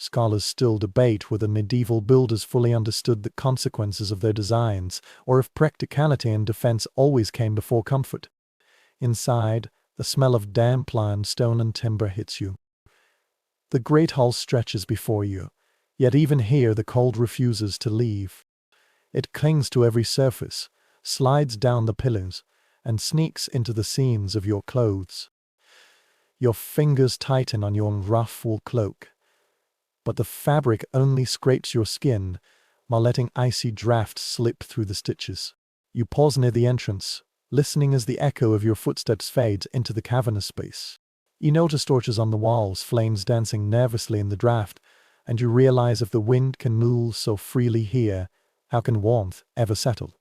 Scholars still debate whether medieval builders fully understood the consequences of their designs, or if practicality and defense always came before comfort. Inside, the smell of damp limestone and timber hits you. The great hall stretches before you, yet even here the cold refuses to leave. It clings to every surface, slides down the pillows, and sneaks into the seams of your clothes. Your fingers tighten on your rough wool cloak, but the fabric only scrapes your skin while letting icy drafts slip through the stitches. You pause near the entrance, listening as the echo of your footsteps fades into the cavernous space. You notice torches on the walls, flames dancing nervously in the draft, and you realize if the wind can move so freely here, how can warmth ever settle?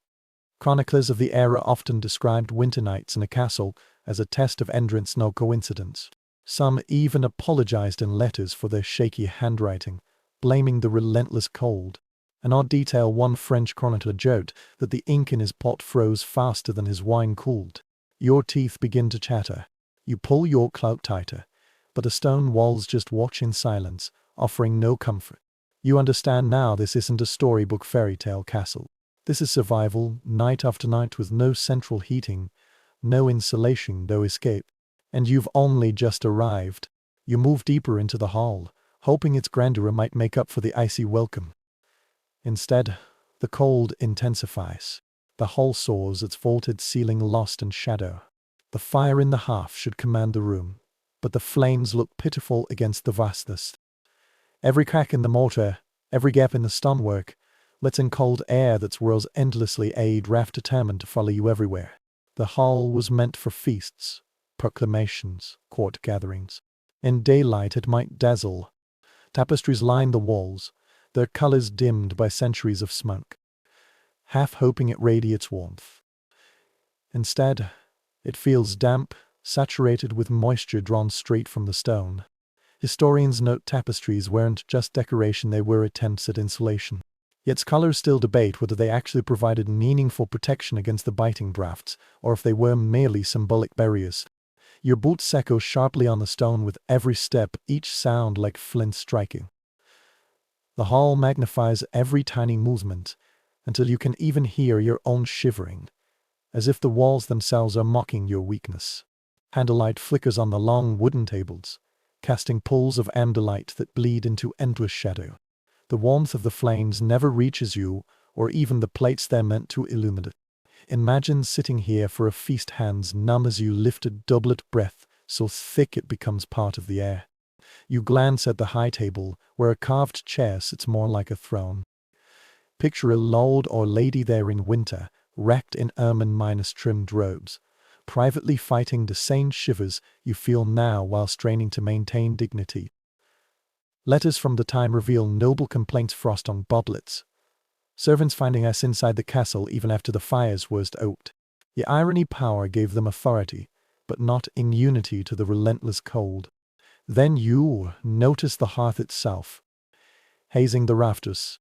Chroniclers of the era often described winter nights in a castle as a test of endurance, no coincidence. Some even apologized in letters for their shaky handwriting, blaming the relentless cold. An odd detail: one French chronicler joked that the ink in his pot froze faster than his wine cooled. Your teeth begin to chatter. You pull your cloak tighter, but the stone walls just watch in silence, offering no comfort. You understand now this isn't a storybook fairy tale castle. This is survival, night after night, with no central heating, no insulation, no escape. And you've only just arrived. You move deeper into the hall, hoping its grandeur might make up for the icy welcome. Instead, the cold intensifies. The hall soars, its vaulted ceiling lost in shadow. The fire in the hearth should command the room, but the flames look pitiful against the vastness. Every crack in the mortar, every gap in the stonework, lets in cold air that swirls endlessly, a draft determined to follow you everywhere. The hall was meant for feasts, proclamations, court gatherings. In daylight it might dazzle. Tapestries line the walls, their colors dimmed by centuries of smoke, half hoping it radiates warmth. Instead, it feels damp, saturated with moisture drawn straight from the stone. Historians note tapestries weren't just decoration, they were attempts at insulation. Yet scholars still debate whether they actually provided meaningful protection against the biting drafts, or if they were merely symbolic barriers. Your boots echo sharply on the stone with every step, each sound like flint striking. The hall magnifies every tiny movement, until you can even hear your own shivering, as if the walls themselves are mocking your weakness. Candlelight flickers on the long wooden tables, casting pools of amber light that bleed into endless shadow. The warmth of the flames never reaches you, or even the plates they're meant to illuminate. Imagine sitting here for a feast, hands numb as you lift a doublet, breath so thick it becomes part of the air. You glance at the high table, where a carved chair sits more like a throne. Picture a lord or lady there in winter, wrapped in ermine-trimmed robes, privately fighting the same shivers you feel now while straining to maintain dignity. Letters from the time reveal noble complaints frost on goblets. Servants finding us inside the castle even after the fires were out. The irony: power gave them authority, but not immunity to the relentless cold. Then you notice the hearth itself, hazing the rafters.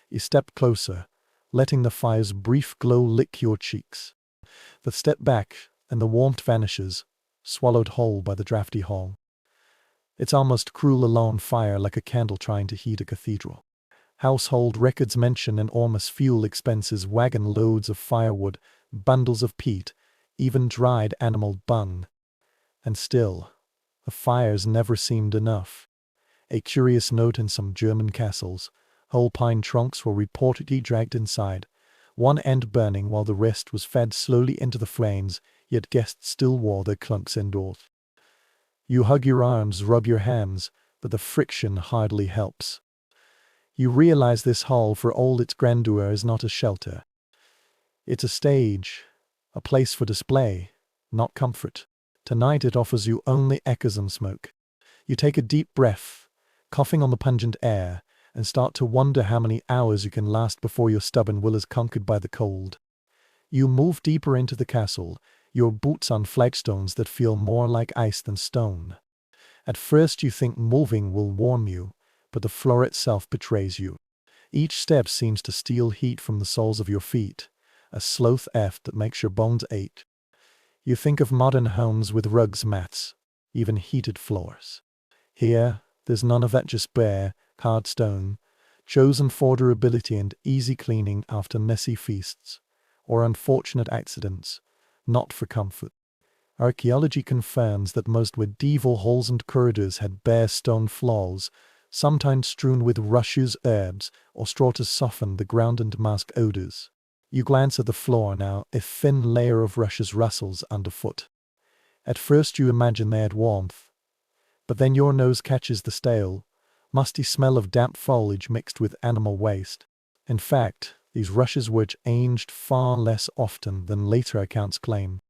You step closer, letting the fire's brief glow lick your cheeks. The step back, and the warmth vanishes, swallowed whole by the drafty hall. It's almost cruel, a lone fire like a candle trying to heat a cathedral. Household records mention enormous fuel expenses, wagon loads of firewood, bundles of peat, even dried animal dung. And still, the fires never seemed enough. A curious note in some German castles: whole pine trunks were reportedly dragged inside, one end burning while the rest was fed slowly into the flames, yet guests still wore their cloaks indoors. You hug your arms, rub your hands, but the friction hardly helps. You realize this hall, for all its grandeur, is not a shelter. It's a stage, a place for display, not comfort. Tonight it offers you only echoes and smoke. You take a deep breath, coughing on the pungent air, and start to wonder how many hours you can last before your stubborn will is conquered by the cold. You move deeper into the castle, your boots on flagstones that feel more like ice than stone. At first you think moving will warm you, but the floor itself betrays you. Each step seems to steal heat from the soles of your feet, a slow theft that makes your bones ache. You think of modern homes with rugs, mats, even heated floors. Here, there's none of that, just bare, hard stone, chosen for durability and easy cleaning after messy feasts, or unfortunate accidents, not for comfort. Archaeology confirms that most medieval halls and corridors had bare stone floors, sometimes strewn with rushes, herbs, or straw to soften the ground and mask odors. You glance at the floor now, a thin layer of rushes rustles underfoot. At first you imagine they had warmth, but then your nose catches the stale, musty smell of damp foliage mixed with animal waste. In fact, these rushes were aged far less often than later accounts claim.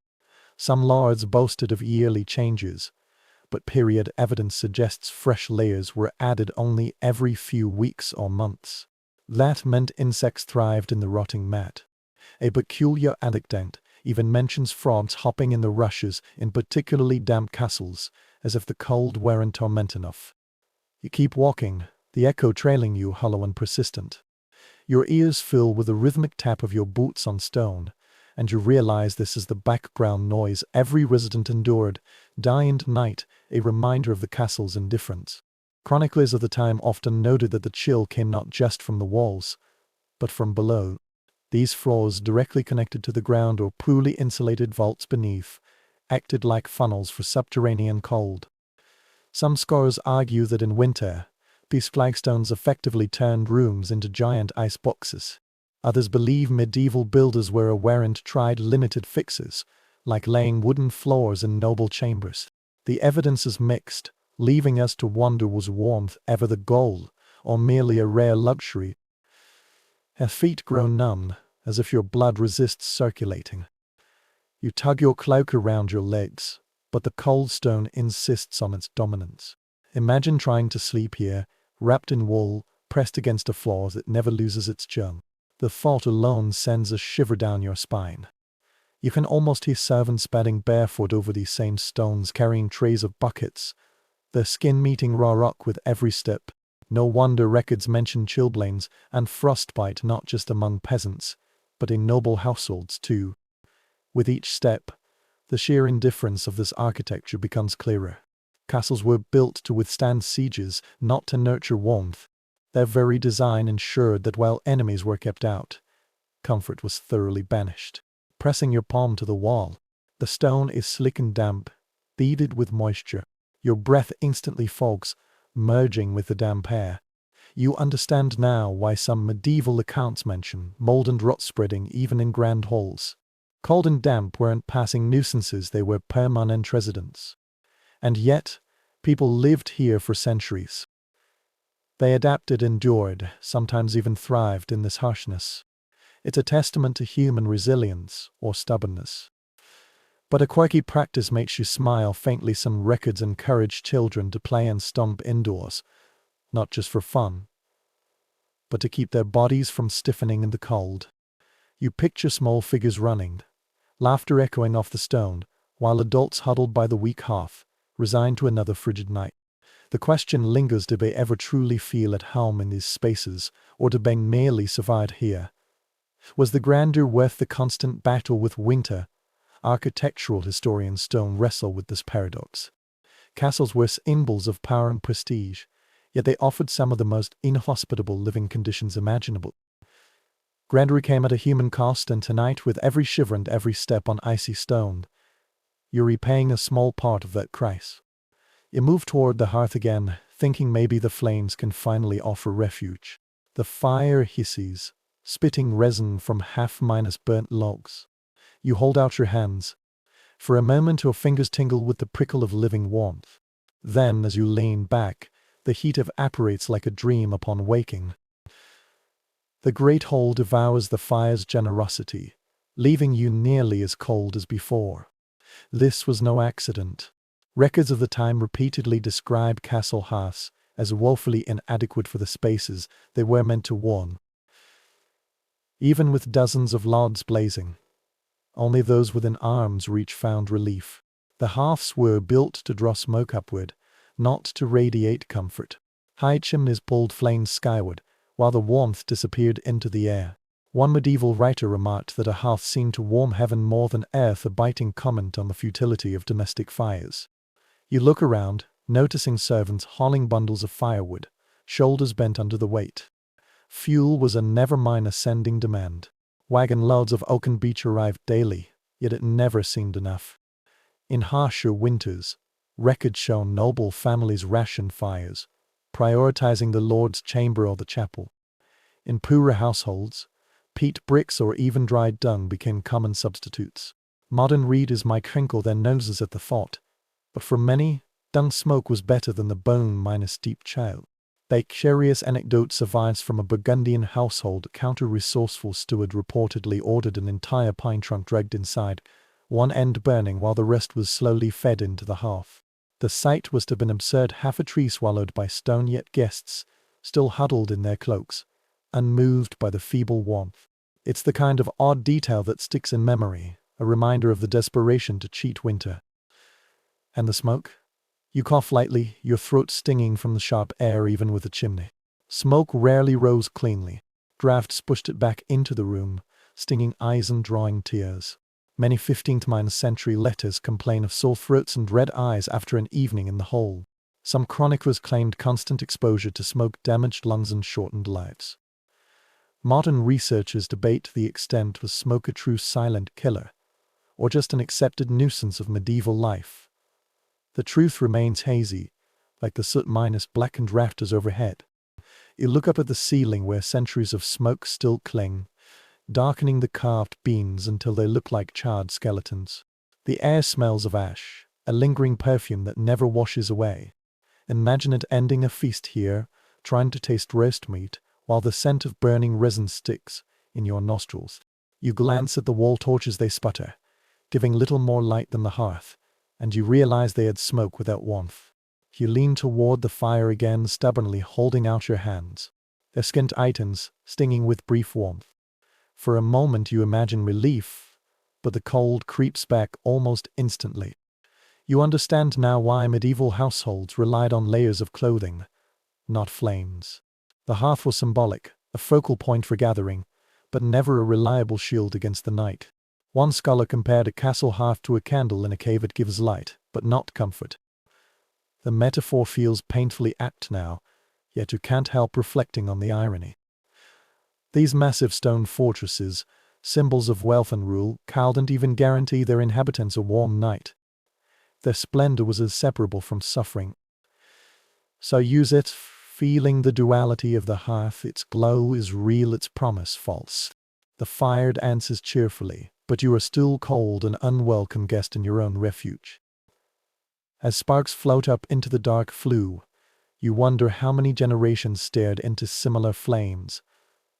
Some lords boasted of yearly changes, but period evidence suggests fresh layers were added only every few weeks or months. That meant insects thrived in the rotting mat. A peculiar anecdote even mentions frogs hopping in the rushes in particularly damp castles, as if the cold weren't torment enough. You keep walking, the echo trailing you hollow and persistent. Your ears fill with the rhythmic tap of your boots on stone, and you realize this is the background noise every resident endured, day and night, a reminder of the castle's indifference. Chroniclers of the time often noted that the chill came not just from the walls, but from below. These floors, directly connected to the ground or poorly insulated vaults beneath, acted like funnels for subterranean cold. Some scholars argue that in winter, these flagstones effectively turned rooms into giant ice boxes. Others believe medieval builders were aware and tried limited fixes, like laying wooden floors in noble chambers. The evidence is mixed, leaving us to wonder, was warmth ever the goal, or merely a rare luxury? Her feet grow numb, as if your blood resists circulating. You tug your cloak around your legs, but the cold stone insists on its dominance. Imagine trying to sleep here, wrapped in wool, pressed against a floor that never loses its charm. The thought alone sends a shiver down your spine. You can almost hear servants padding barefoot over these same stones, carrying trays of buckets, their skin meeting raw rock with every step. No wonder records mention chilblains and frostbite not just among peasants, but in noble households too. With each step, the sheer indifference of this architecture becomes clearer. Castles were built to withstand sieges, not to nurture warmth. Their very design ensured that while enemies were kept out, comfort was thoroughly banished. Pressing your palm to the wall, the stone is slick and damp, beaded with moisture. Your breath instantly fogs, merging with the damp air. You understand now why some medieval accounts mention mold and rot spreading even in grand halls. Cold and damp weren't passing nuisances, they were permanent residents. And yet, people lived here for centuries. They adapted, endured, sometimes even thrived in this harshness. It's a testament to human resilience or stubbornness. But a quirky practice makes you smile faintly. Some records encourage children to play and stomp indoors, not just for fun, but to keep their bodies from stiffening in the cold. You picture small figures running, laughter echoing off the stone, while adults huddled by the weak hearth, resigned to another frigid night. The question lingers, did they ever truly feel at home in these spaces, or did they merely survive here? Was the grandeur worth the constant battle with winter? Architectural historians stone wrestle with this paradox. Castles were symbols of power and prestige, yet they offered some of the most inhospitable living conditions imaginable. Grandeur came at a human cost, and tonight, with every shiver and every step on icy stone, you're repaying a small part of that price. You move toward the hearth again, thinking maybe the flames can finally offer refuge. The fire hisses, spitting resin from half-burnt logs. You hold out your hands. For a moment your fingers tingle with the prickle of living warmth. Then, as you lean back, the heat evaporates like a dream upon waking. The great hall devours the fire's generosity, leaving you nearly as cold as before. This was no accident. Records of the time repeatedly describe castle hearths as woefully inadequate for the spaces they were meant to warm. Even with dozens of logs blazing, only those within arm's reach found relief. The hearths were built to draw smoke upward, not to radiate comfort. High chimneys pulled flames skyward, while the warmth disappeared into the air. One medieval writer remarked that a hearth seemed to warm heaven more than earth, a biting comment on the futility of domestic fires. You look around, noticing servants hauling bundles of firewood, shoulders bent under the weight. Fuel was a never-mind ascending demand. Wagon loads of oaken beech arrived daily, yet it never seemed enough. In harsher winters, records show noble families rationed fires, prioritizing the Lord's chamber or the chapel. In poorer households, peat bricks or even dried dung became common substitutes. Modern readers might crinkle their noses at the thought, but for many, dung smoke was better than the bone-minus deep chill. A curious anecdote survives from a Burgundian household. A counter-resourceful steward reportedly ordered an entire pine trunk dragged inside, one end burning while the rest was slowly fed into the hearth. The sight was to have been absurd, half a tree swallowed by stone, yet guests, still huddled in their cloaks, unmoved by the feeble warmth. It's the kind of odd detail that sticks in memory, a reminder of the desperation to cheat winter. And the smoke? You cough lightly, your throat stinging from the sharp air even with a chimney. Smoke rarely rose cleanly. Drafts pushed it back into the room, stinging eyes and drawing tears. Many 15th-century letters complain of sore throats and red eyes after an evening in the hole. Some chroniclers claimed constant exposure to smoke damaged lungs and shortened lives. Modern researchers debate the extent was smoke a true silent killer, or just an accepted nuisance of medieval life. The truth remains hazy, like the soot-minus blackened rafters overhead. You look up at the ceiling where centuries of smoke still cling, darkening the carved beams until they look like charred skeletons. The air smells of ash, a lingering perfume that never washes away. Imagine it ending a feast here, trying to taste roast meat, while the scent of burning resin sticks in your nostrils. You glance at the wall torches, they sputter, giving little more light than the hearth, and you realize they had smoke without warmth. You lean toward the fire again, stubbornly holding out your hands. Their skin tightens, stinging with brief warmth. For a moment you imagine relief, but the cold creeps back almost instantly. You understand now why medieval households relied on layers of clothing, not flames. The hearth was symbolic, a focal point for gathering, but never a reliable shield against the night. One scholar compared a castle hearth to a candle in a cave. It gives light, but not comfort. The metaphor feels painfully apt now, yet you can't help reflecting on the irony. These massive stone fortresses, symbols of wealth and rule, couldn't even guarantee their inhabitants a warm night. Their splendor was inseparable from suffering. So use it, feeling the duality of the hearth. Its glow is real, its promise false. The fire answers cheerfully, but you are still cold and unwelcome guest in your own refuge. As sparks float up into the dark flue, you wonder how many generations stared into similar flames,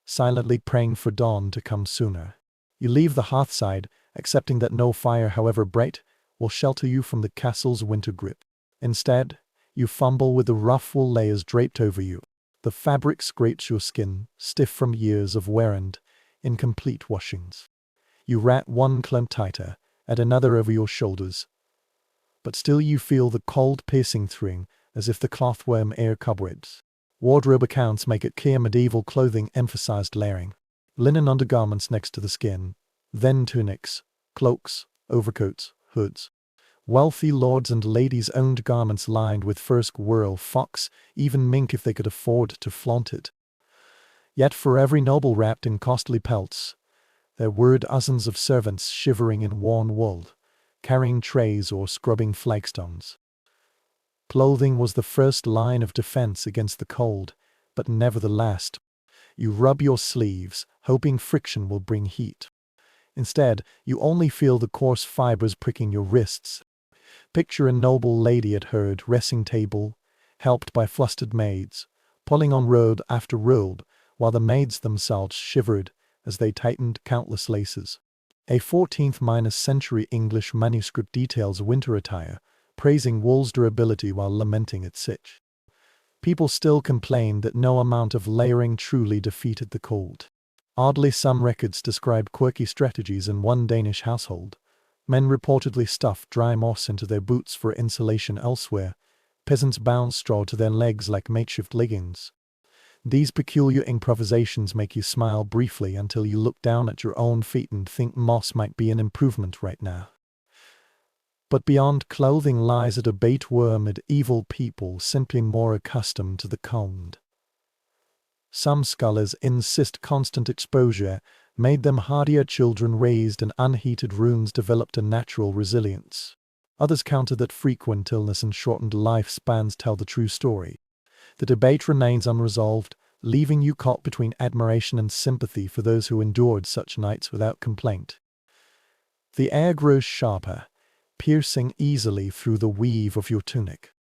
silently praying for dawn to come sooner. You leave the hearthside, accepting that no fire, however bright, will shelter you from the castle's winter grip. Instead, you fumble with the rough wool layers draped over you. The fabric scrapes your skin, stiff from years of wear and incomplete washings. You wrap one clump tighter, add another over your shoulders, but still you feel the cold piercing through, as if the cloth were air cobwebs. Wardrobe accounts make it clear medieval clothing emphasized layering. Linen undergarments next to the skin, then tunics, cloaks, overcoats, hoods. Wealthy lords and ladies owned garments lined with fur, squirrel, fox, even mink if they could afford to flaunt it. Yet for every noble wrapped in costly pelts, there were dozens of servants shivering in worn wool, carrying trays or scrubbing flagstones. Clothing was the first line of defense against the cold, but never the last. You rub your sleeves, hoping friction will bring heat. Instead, you only feel the coarse fibers pricking your wrists. Picture a noble lady at her dressing table, helped by flustered maids, pulling on robe after robe, while the maids themselves shivered as they tightened countless laces. A 14th-century English manuscript details winter attire, praising wool's durability while lamenting its sitch. People still complain that no amount of layering truly defeated the cold. Oddly, some records describe quirky strategies in one Danish household. Men reportedly stuffed dry moss into their boots for insulation elsewhere. Peasants bound straw to their legs like makeshift leggings. These peculiar improvisations make you smile briefly until you look down at your own feet and think moss might be an improvement right now. But beyond clothing lies a debate where medieval people simply more accustomed to the cold. Some scholars insist constant exposure made them hardier. Children raised in unheated rooms developed a natural resilience. Others counter that frequent illness and shortened lifespans tell the true story. The debate remains unresolved, leaving you caught between admiration and sympathy for those who endured such nights without complaint. The air grows sharper, piercing easily through the weave of your tunic.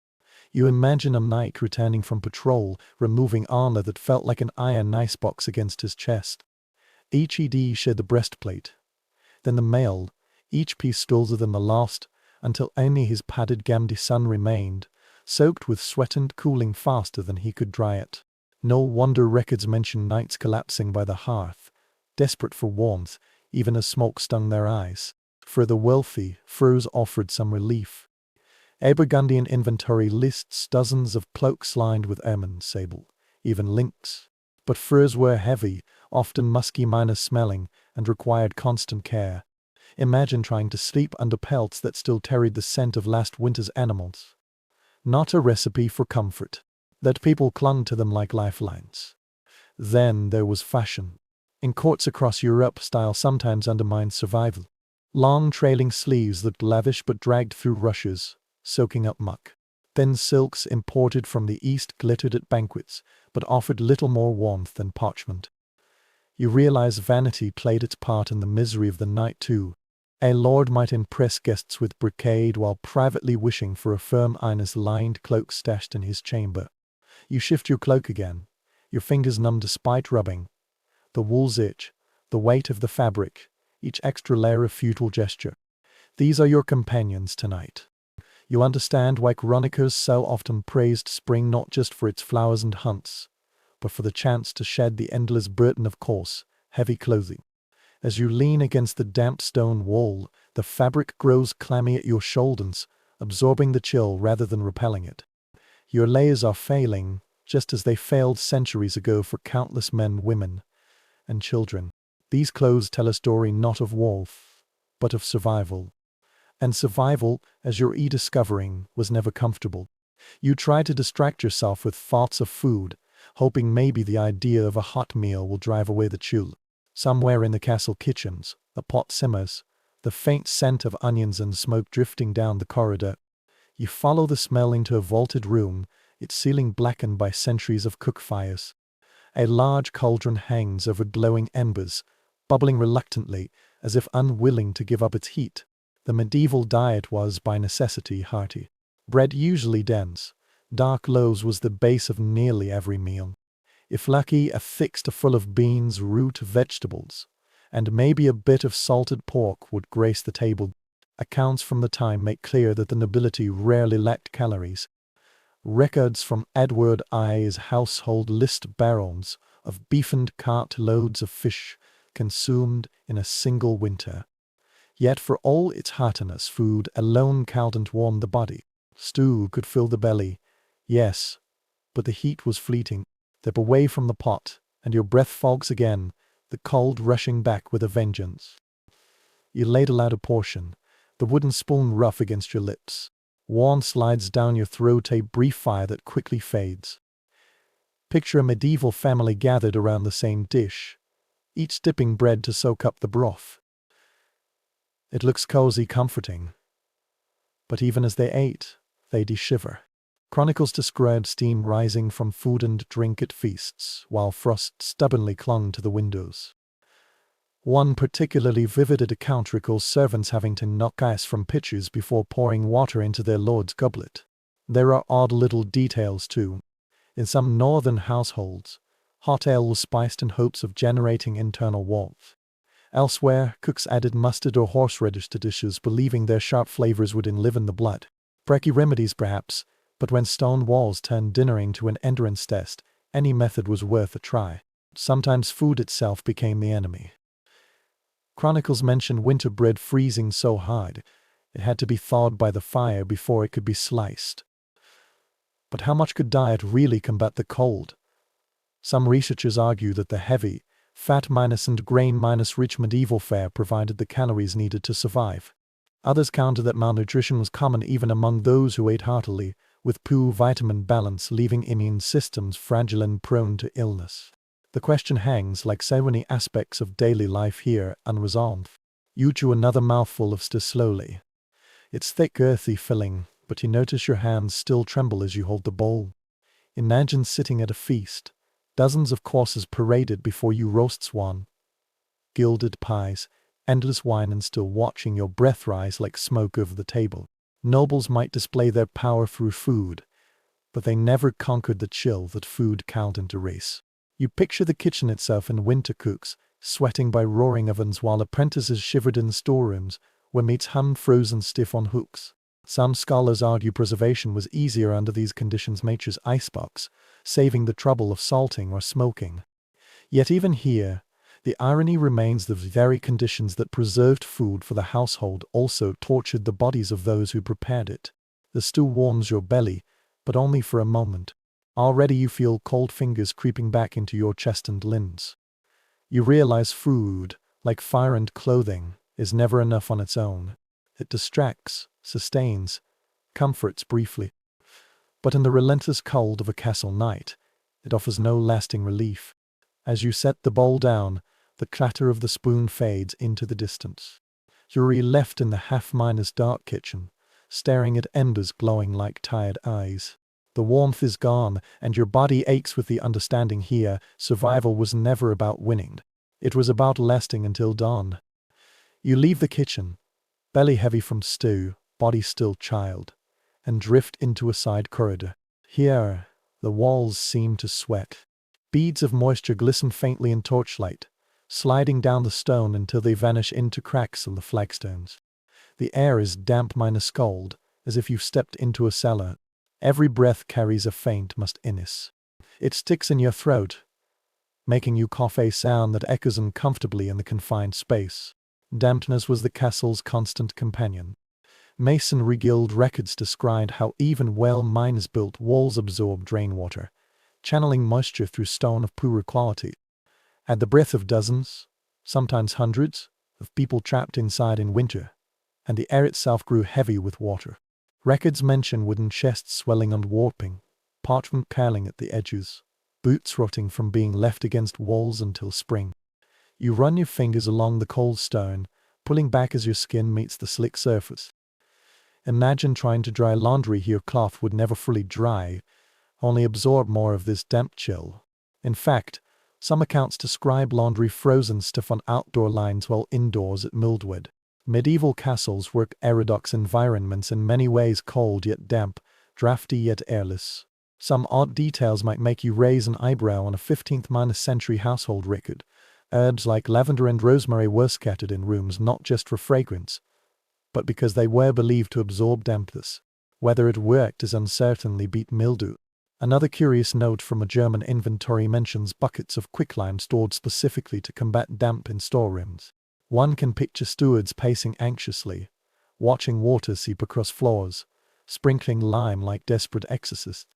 You imagine a knight returning from patrol, removing armor that felt like an iron icebox against his chest. Each ED shared the breastplate, then the mail, each piece stolzer than the last, until only his padded gambeson remained, soaked with sweat and cooling faster than he could dry it. No wonder records mention knights collapsing by the hearth, desperate for warmth, even as smoke stung their eyes. For the wealthy, furs offered some relief. A Burgundian inventory lists dozens of cloaks lined with ermine, sable, even lynx. But furs were heavy, often musky, smelling, and required constant care. Imagine trying to sleep under pelts that still carried the scent of last winter's animals. Not a recipe for comfort. That people clung to them like lifelines. Then there was fashion. In courts across Europe, style sometimes undermined survival. Long trailing sleeves looked lavish but dragged through rushes, soaking up muck. Thin silks imported from the East glittered at banquets, but offered little more warmth than parchment. You realize vanity played its part in the misery of the night too. A lord might impress guests with brocade while privately wishing for a firm Ines-lined cloak stashed in his chamber. You shift your cloak again, your fingers numb despite rubbing. The wool's itch, the weight of the fabric, each extra layer a futile gesture. These are your companions tonight. You understand why chroniclers so often praised spring not just for its flowers and hunts, but for the chance to shed the endless burden of coarse, heavy clothing. As you lean against the damp stone wall, the fabric grows clammy at your shoulders, absorbing the chill rather than repelling it. Your layers are failing, just as they failed centuries ago for countless men, women, and children. These clothes tell a story not of warmth, but of survival. And survival, as you're discovering, was never comfortable. You try to distract yourself with thoughts of food, hoping maybe the idea of a hot meal will drive away the chill. Somewhere in the castle kitchens, a pot simmers, the faint scent of onions and smoke drifting down the corridor. You follow the smell into a vaulted room, its ceiling blackened by centuries of cook fires. A large cauldron hangs over glowing embers, bubbling reluctantly, as if unwilling to give up its heat. The medieval diet was, by necessity, hearty. Bread usually dense. Dark loaves was the base of nearly every meal. If lucky, a thick stew full of beans, root vegetables, and maybe a bit of salted pork would grace the table. Accounts from the time make clear that the nobility rarely lacked calories. Records from Edward I's household list barrels of beef and cart loads of fish consumed in a single winter. Yet for all its heartiness, food alone couldn't warm the body. Stew could fill the belly, yes, but the heat was fleeting. Step away from the pot, and your breath fogs again, the cold rushing back with a vengeance. You ladle out a portion, the wooden spoon rough against your lips. Warmth slides down your throat, a brief fire that quickly fades. Picture a medieval family gathered around the same dish, each dipping bread to soak up the broth. It looks cozy, comforting. But even as they ate, they'd shiver. Chronicles described steam rising from food and drink at feasts, while frost stubbornly clung to the windows. One particularly vivid account recalls servants having to knock ice from pitchers before pouring water into their lord's goblet. There are odd little details too. In some northern households, hot ale was spiced in hopes of generating internal warmth. Elsewhere, cooks added mustard or horseradish to dishes, believing their sharp flavors would enliven the blood. Brecky remedies perhaps, but when stone walls turned dinner into an endurance test, any method was worth a try. Sometimes food itself became the enemy. Chronicles mention winter bread freezing so hard, it had to be thawed by the fire before it could be sliced. But how much could diet really combat the cold? Some researchers argue that the heavy, fat and grain rich medieval fare provided the calories needed to survive. Others counter that malnutrition was common even among those who ate heartily, with poor vitamin balance leaving immune systems fragile and prone to illness. The question hangs like so many aspects of daily life here unresolved. You chew another mouthful of stew slowly. It's thick, earthy filling, but you notice your hands still tremble as you hold the bowl. Imagine sitting at a feast, dozens of courses paraded before you, roast swan, gilded pies, endless wine, and still watching your breath rise like smoke over the table. Nobles might display their power through food, but they never conquered the chill that food can't erase. You picture the kitchen itself in winter cooks, sweating by roaring ovens while apprentices shivered in storerooms, where meats hung frozen stiff on hooks. Some scholars argue preservation was easier under these conditions, nature's icebox, saving the trouble of salting or smoking. Yet even here, the irony remains: the very conditions that preserved food for the household also tortured the bodies of those who prepared it. The stew warms your belly, but only for a moment. Already you feel cold fingers creeping back into your chest and limbs. You realize food, like fire and clothing, is never enough on its own. It distracts, sustains, comforts briefly. But in the relentless cold of a castle night, it offers no lasting relief. As you set the bowl down, the clatter of the spoon fades into the distance. You're left in the half-minus dark kitchen, staring at embers glowing like tired eyes. The warmth is gone, and your body aches with the understanding here survival was never about winning. It was about lasting until dawn. You leave the kitchen, belly heavy from stew, body still chilled, and drift into a side corridor. Here, the walls seem to sweat. Beads of moisture glisten faintly in torchlight, sliding down the stone until they vanish into cracks in the flagstones. The air is damp minus cold, as if you've stepped into a cellar. Every breath carries a faint mustiness. It sticks in your throat, making you cough, a sound that echoes uncomfortably in the confined space. Dampness was the castle's constant companion. Masonry Guild records described how even well-miners built walls absorbed rainwater, channeling moisture through stone of poorer quality. At the breath of dozens, sometimes hundreds, of people trapped inside in winter, and the air itself grew heavy with water. Records mention wooden chests swelling and warping, parchment curling at the edges, boots rotting from being left against walls until spring. You run your fingers along the cold stone, pulling back as your skin meets the slick surface. Imagine trying to dry laundry here. Cloth would never fully dry, only absorb more of this damp chill. In fact, some accounts describe laundry frozen stiff on outdoor lines while indoors it mildewed. Medieval castles were paradox environments, in many ways cold yet damp, drafty yet airless. Some odd details might make you raise an eyebrow on a 15th-century household record. Herbs like lavender and rosemary were scattered in rooms not just for fragrance, but because they were believed to absorb dampness. Whether it worked is uncertainly beat mildew. Another curious note from a German inventory mentions buckets of quicklime stored specifically to combat damp in storerooms. One can picture stewards pacing anxiously, watching water seep across floors, sprinkling lime like desperate exorcists.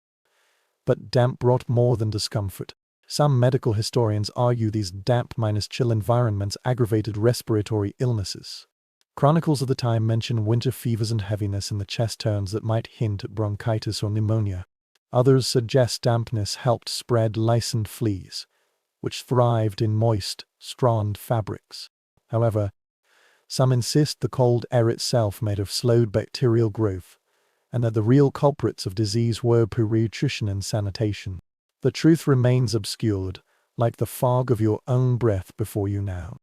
But damp brought more than discomfort. Some medical historians argue these damp-chill environments aggravated respiratory illnesses. Chronicles of the time mention winter fevers and heaviness in the chest tones that might hint at bronchitis or pneumonia. Others suggest dampness helped spread lice and fleas, which thrived in moist, strong fabrics. However, some insist the cold air itself may have slowed bacterial growth, and that the real culprits of disease were poor nutrition and sanitation. The truth remains obscured, like the fog of your own breath before you now.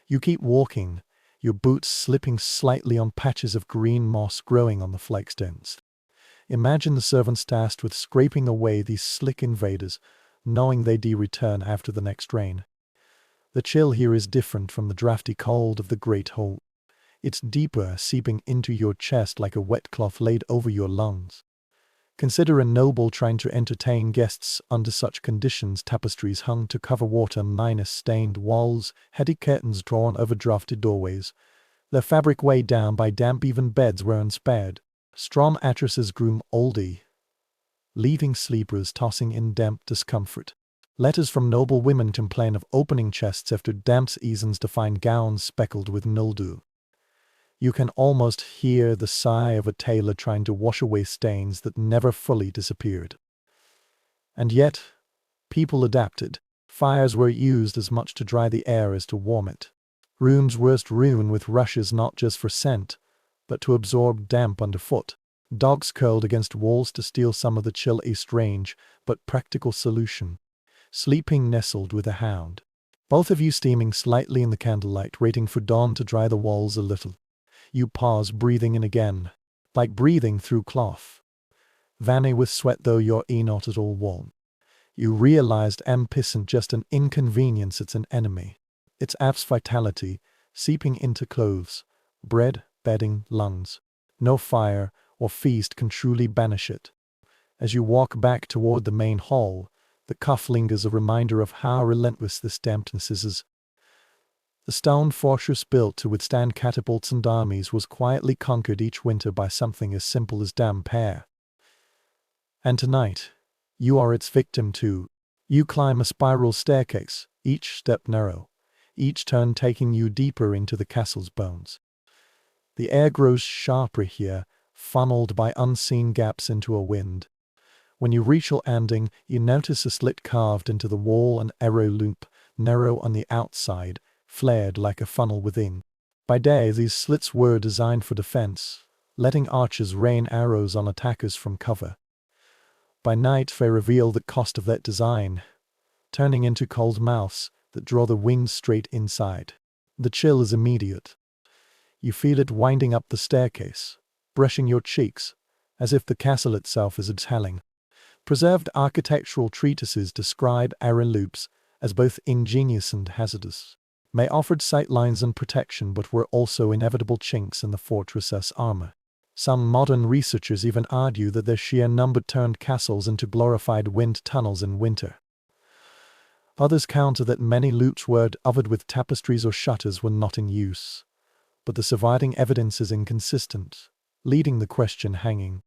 You keep walking, your boots slipping slightly on patches of green moss growing on the flagstones. Imagine the servants tasked with scraping away these slick invaders, knowing they'd return after the next rain. The chill here is different from the drafty cold of the Great Hall. It's deeper, seeping into your chest like a wet cloth laid over your lungs. Consider a noble trying to entertain guests under such conditions. Tapestries hung to cover water-stained walls, heady curtains drawn over drafty doorways. Their fabric weighed down by damp. Even beds were unspared. Straw mattresses grew moldy, leaving sleepers tossing in damp discomfort. Letters from noble women complain of opening chests after damp seasons to find gowns speckled with mildew. You can almost hear the sigh of a tailor trying to wash away stains that never fully disappeared. And yet, people adapted. Fires were used as much to dry the air as to warm it. Rooms were strewn with rushes not just for scent, but to absorb damp underfoot. Dogs curled against walls to steal some of the chill. A strange, but practical solution. Sleeping nestled with a hound. Both of you steaming slightly in the candlelight, waiting for dawn to dry the walls a little. You pause, breathing in again, like breathing through cloth. Vanny with sweat though you're not at all warm. You realized amp isn't just an inconvenience, it's an enemy. It's app's vitality, seeping into clothes, bread, bedding, lungs. No fire or feast can truly banish it. As you walk back toward the main hall, the cough lingers, a reminder of how relentless this dampness is. The stone fortress built to withstand catapults and armies was quietly conquered each winter by something as simple as damp air. And tonight, you are its victim too. You climb a spiral staircase, each step narrow, each turn taking you deeper into the castle's bones. The air grows sharper here, funneled by unseen gaps into a wind. When you reach your ending, you notice a slit carved into the wall, an arrow loop, narrow on the outside, flared like a funnel within. By day, these slits were designed for defense, letting archers rain arrows on attackers from cover. By night, they reveal the cost of that design, turning into cold mouths that draw the wings straight inside. The chill is immediate. You feel it winding up the staircase, brushing your cheeks, as if the castle itself is exhaling. Preserved architectural treatises describe arrow loops as both ingenious and hazardous. They offered sightlines and protection, but were also inevitable chinks in the fortress's armor. Some modern researchers even argue that their sheer number turned castles into glorified wind tunnels in winter. Others counter that many loops were covered with tapestries or shutters when not in use. But the surviving evidence is inconsistent, leaving the question hanging.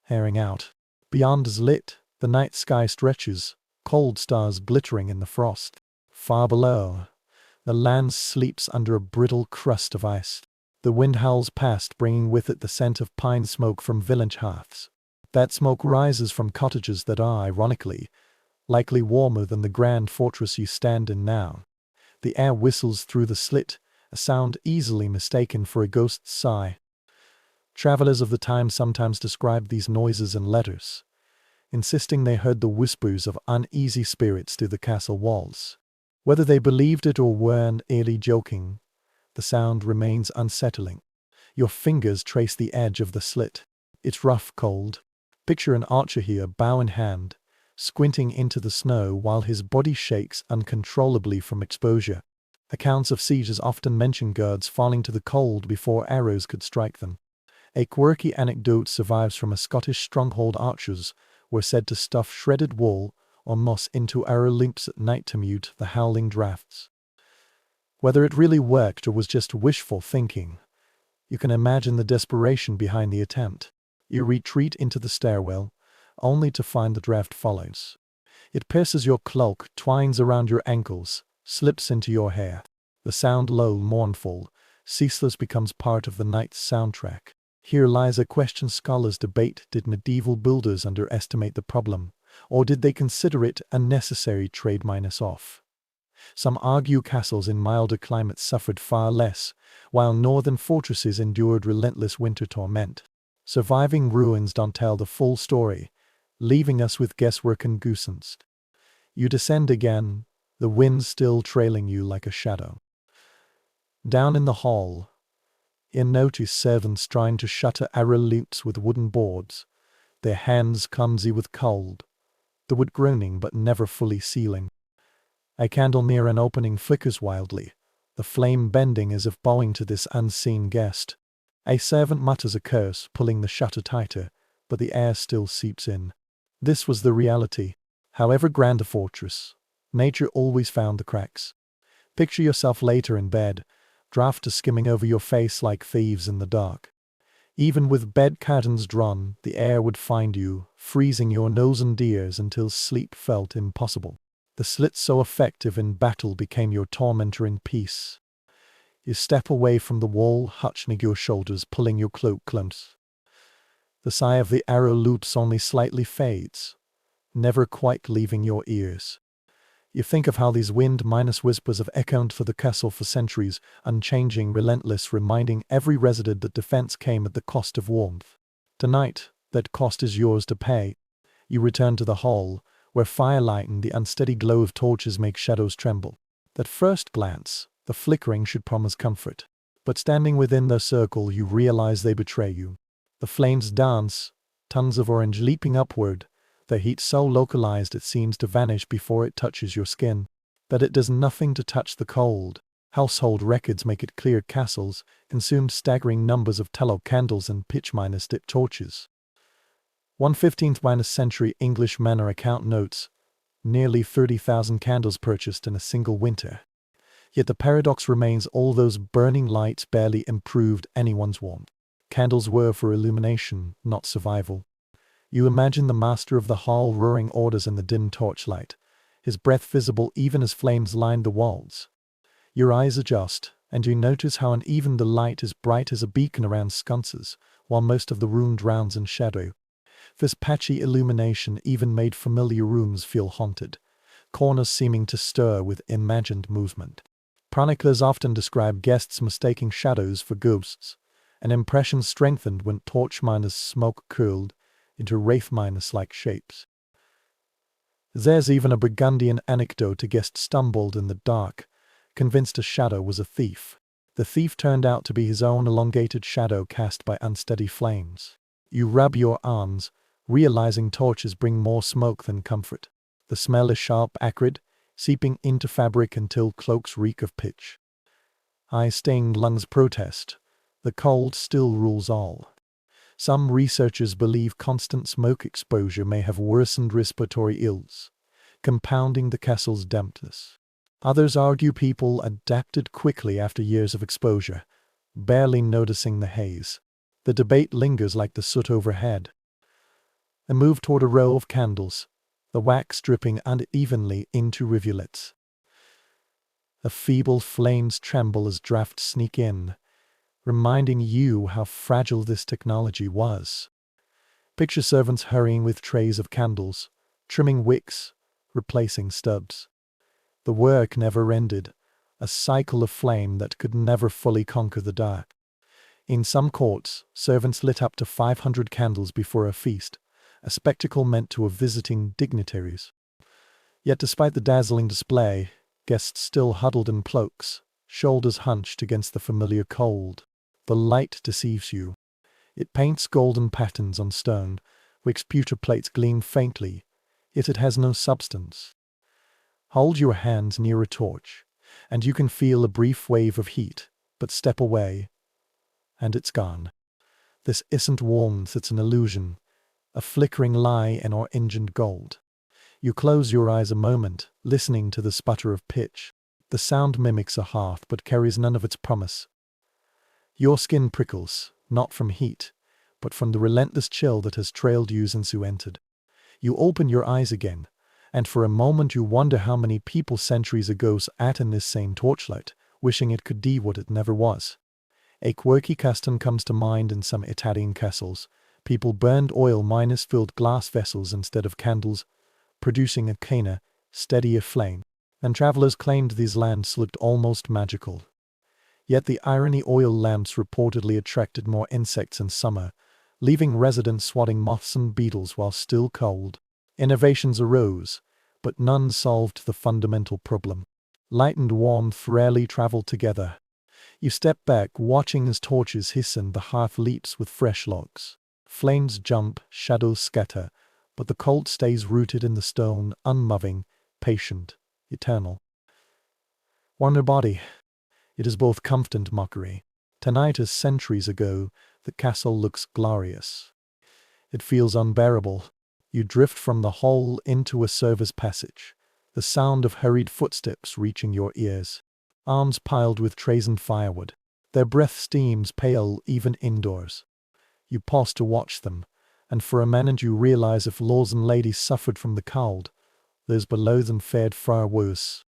Airing out. Beyond is lit, the night sky stretches, cold stars glittering in the frost. Far below, the land sleeps under a brittle crust of ice. The wind howls past, bringing with it the scent of pine smoke from village hearths. That smoke rises from cottages that are, ironically, likely warmer than the grand fortress you stand in now. The air whistles through the slit, a sound easily mistaken for a ghost's sigh. Travelers of the time sometimes described these noises in letters, insisting they heard the whispers of uneasy spirits through the castle walls. Whether they believed it or weren't merely joking, the sound remains unsettling. Your fingers trace the edge of the slit. It's rough, cold. Picture an archer here, bow in hand, squinting into the snow while his body shakes uncontrollably from exposure. Accounts of sieges often mention guards falling to the cold before arrows could strike them. A quirky anecdote survives from a Scottish stronghold. Archers were said to stuff shredded wool or moss into arrow loops at night to mute the howling drafts. Whether it really worked or was just wishful thinking, you can imagine the desperation behind the attempt. You retreat into the stairwell, only to find the draft follows. It pierces your cloak, twines around your ankles, slips into your hair. The sound, low, mournful, ceaseless, becomes part of the night's soundtrack. Here lies a question scholars debate. Did medieval builders underestimate the problem, or did they consider it a necessary trade minus off? Some argue castles in milder climates suffered far less, while northern fortresses endured relentless winter torment. Surviving ruins don't tell the full story, leaving us with guesswork and goosens. You descend again, the wind still trailing you like a shadow. Down in the hall, you notice servants trying to shutter arrow loops with wooden boards, their hands clumsy with cold, the wood groaning but never fully sealing. A candle near an opening flickers wildly, the flame bending as if bowing to this unseen guest. A servant mutters a curse, pulling the shutter tighter, but the air still seeps in. This was the reality. However grand a fortress, nature always found the cracks. Picture yourself later in bed, draughts skimming over your face like thieves in the dark. Even with bed curtains drawn, the air would find you, freezing your nose and ears until sleep felt impossible. The slit so effective in battle became your tormentor in peace. You step away from the wall, hunching your shoulders, pulling your cloak close. The sigh of the arrow loops only slightly fades, never quite leaving your ears. You think of how these wind-whispers have echoed for the castle for centuries, unchanging, relentless, reminding every resident that defense came at the cost of warmth. Tonight, that cost is yours to pay. You return to the hall, where firelight and the unsteady glow of torches make shadows tremble. At first glance, the flickering should promise comfort. But standing within their circle, you realize they betray you. The flames dance, tons of orange leaping upward, their heat so localized it seems to vanish before it touches your skin. But it does nothing to touch the cold. Household records make it clear castles consumed staggering numbers of tallow candles and pitch-dip torches. 1/15th century English manor account notes, nearly 30,000 candles purchased in a single winter. Yet the paradox remains, all those burning lights barely improved anyone's warmth. Candles were for illumination, not survival. You imagine the master of the hall roaring orders in the dim torchlight, his breath visible even as flames lined the walls. Your eyes adjust, and you notice how uneven the light is, bright as a beacon around sconces, while most of the room drowns in shadow. This patchy illumination even made familiar rooms feel haunted, corners seeming to stir with imagined movement. Chroniclers often describe guests mistaking shadows for ghosts, an impression strengthened when smoke curled into wraith-like shapes. There's even a Burgundian anecdote: a guest stumbled in the dark, convinced a shadow was a thief. The thief turned out to be his own elongated shadow cast by unsteady flames. You rub your arms, realizing torches bring more smoke than comfort. The smell is sharp, acrid, seeping into fabric until cloaks reek of pitch. Eye-stained lungs protest. The cold still rules all. Some researchers believe constant smoke exposure may have worsened respiratory ills, compounding the castle's dampness. Others argue people adapted quickly after years of exposure, barely noticing the haze. The debate lingers like the soot overhead. I move toward a row of candles, the wax dripping unevenly into rivulets. The feeble flames tremble as drafts sneak in, reminding you how fragile this technology was. Picture servants hurrying with trays of candles, trimming wicks, replacing stubs. The work never ended, a cycle of flame that could never fully conquer the dark. In some courts, servants lit up to 500 candles before a feast, a spectacle meant to a visiting dignitaries. Yet despite the dazzling display, guests still huddled in cloaks, shoulders hunched against the familiar cold. The light deceives you. It paints golden patterns on stone, which pewter plates gleam faintly, yet it has no substance. Hold your hands near a torch, and you can feel a brief wave of heat, but step away, and it's gone. This isn't warmth, it's an illusion, a flickering lie in orange gold. You close your eyes a moment, listening to the sputter of pitch. The sound mimics a hearth but carries none of its promise. Your skin prickles, not from heat, but from the relentless chill that has trailed you since you entered. You open your eyes again, and for a moment you wonder how many people centuries ago sat in this same torchlight, wishing it could be what it never was. A quirky custom comes to mind in some Italian castles. People burned oil-filled glass vessels instead of candles, producing a cleaner, steadier flame, and travelers claimed these lamps looked almost magical. Yet the irony, oil lamps reportedly attracted more insects in summer, leaving residents swatting moths and beetles while still cold. Innovations arose, but none solved the fundamental problem. Light and warmth rarely traveled together. You step back, watching as torches hiss and the hearth leaps with fresh logs. Flames jump, shadows scatter, but the cold stays rooted in the stone, unmoving, patient, eternal. Warm your body. It is both comfort and mockery. Tonight, as centuries ago, the castle looks glorious. It feels unbearable. You drift from the hall into a service passage, the sound of hurried footsteps reaching your ears. Arms piled with trays and firewood. Their breath steams pale even indoors. You pause to watch them, and for a minute you realize if lords and ladies suffered from the cold, those below them fared far worse.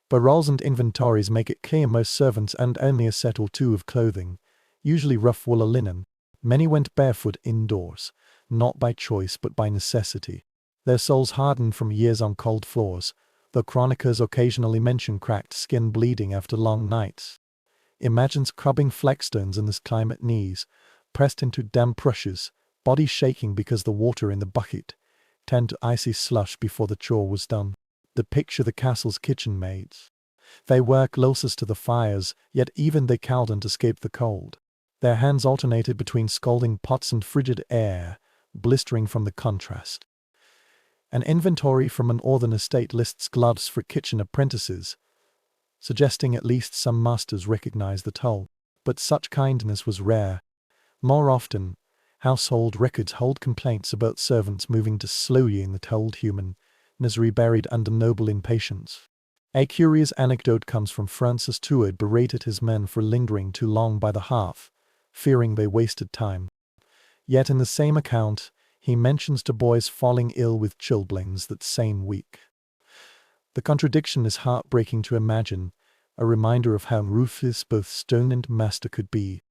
Barrels and inventories make it clear most servants owned only a set or two of clothing, usually rough wool or linen. Many went barefoot indoors, not by choice but by necessity. Their soles hardened from years on cold floors, though chroniclers occasionally mention cracked skin bleeding after long nights. Imagine scrubbing flagstones in this climate, knees pressed into damp rushes, body shaking because the water in the bucket turned to icy slush before the chore was done. Picture the castle's kitchen maids. They were closest to the fires, yet even they couldn't escape the cold. Their hands alternated between scalding pots and frigid air, blistering from the contrast. An inventory from an northern estate lists gloves for kitchen apprentices, suggesting at least some masters recognized the toll. But such kindness was rare. More often, household records hold complaints about servants moving too slowly in the told human misery buried under noble impatience. A curious anecdote comes from Francis Tuard berated his men for lingering too long by the hearth, fearing they wasted time. Yet in the same account, he mentions the boys falling ill with chilblains that same week. The contradiction is heartbreaking to imagine, a reminder of how ruthless both stone and master could be.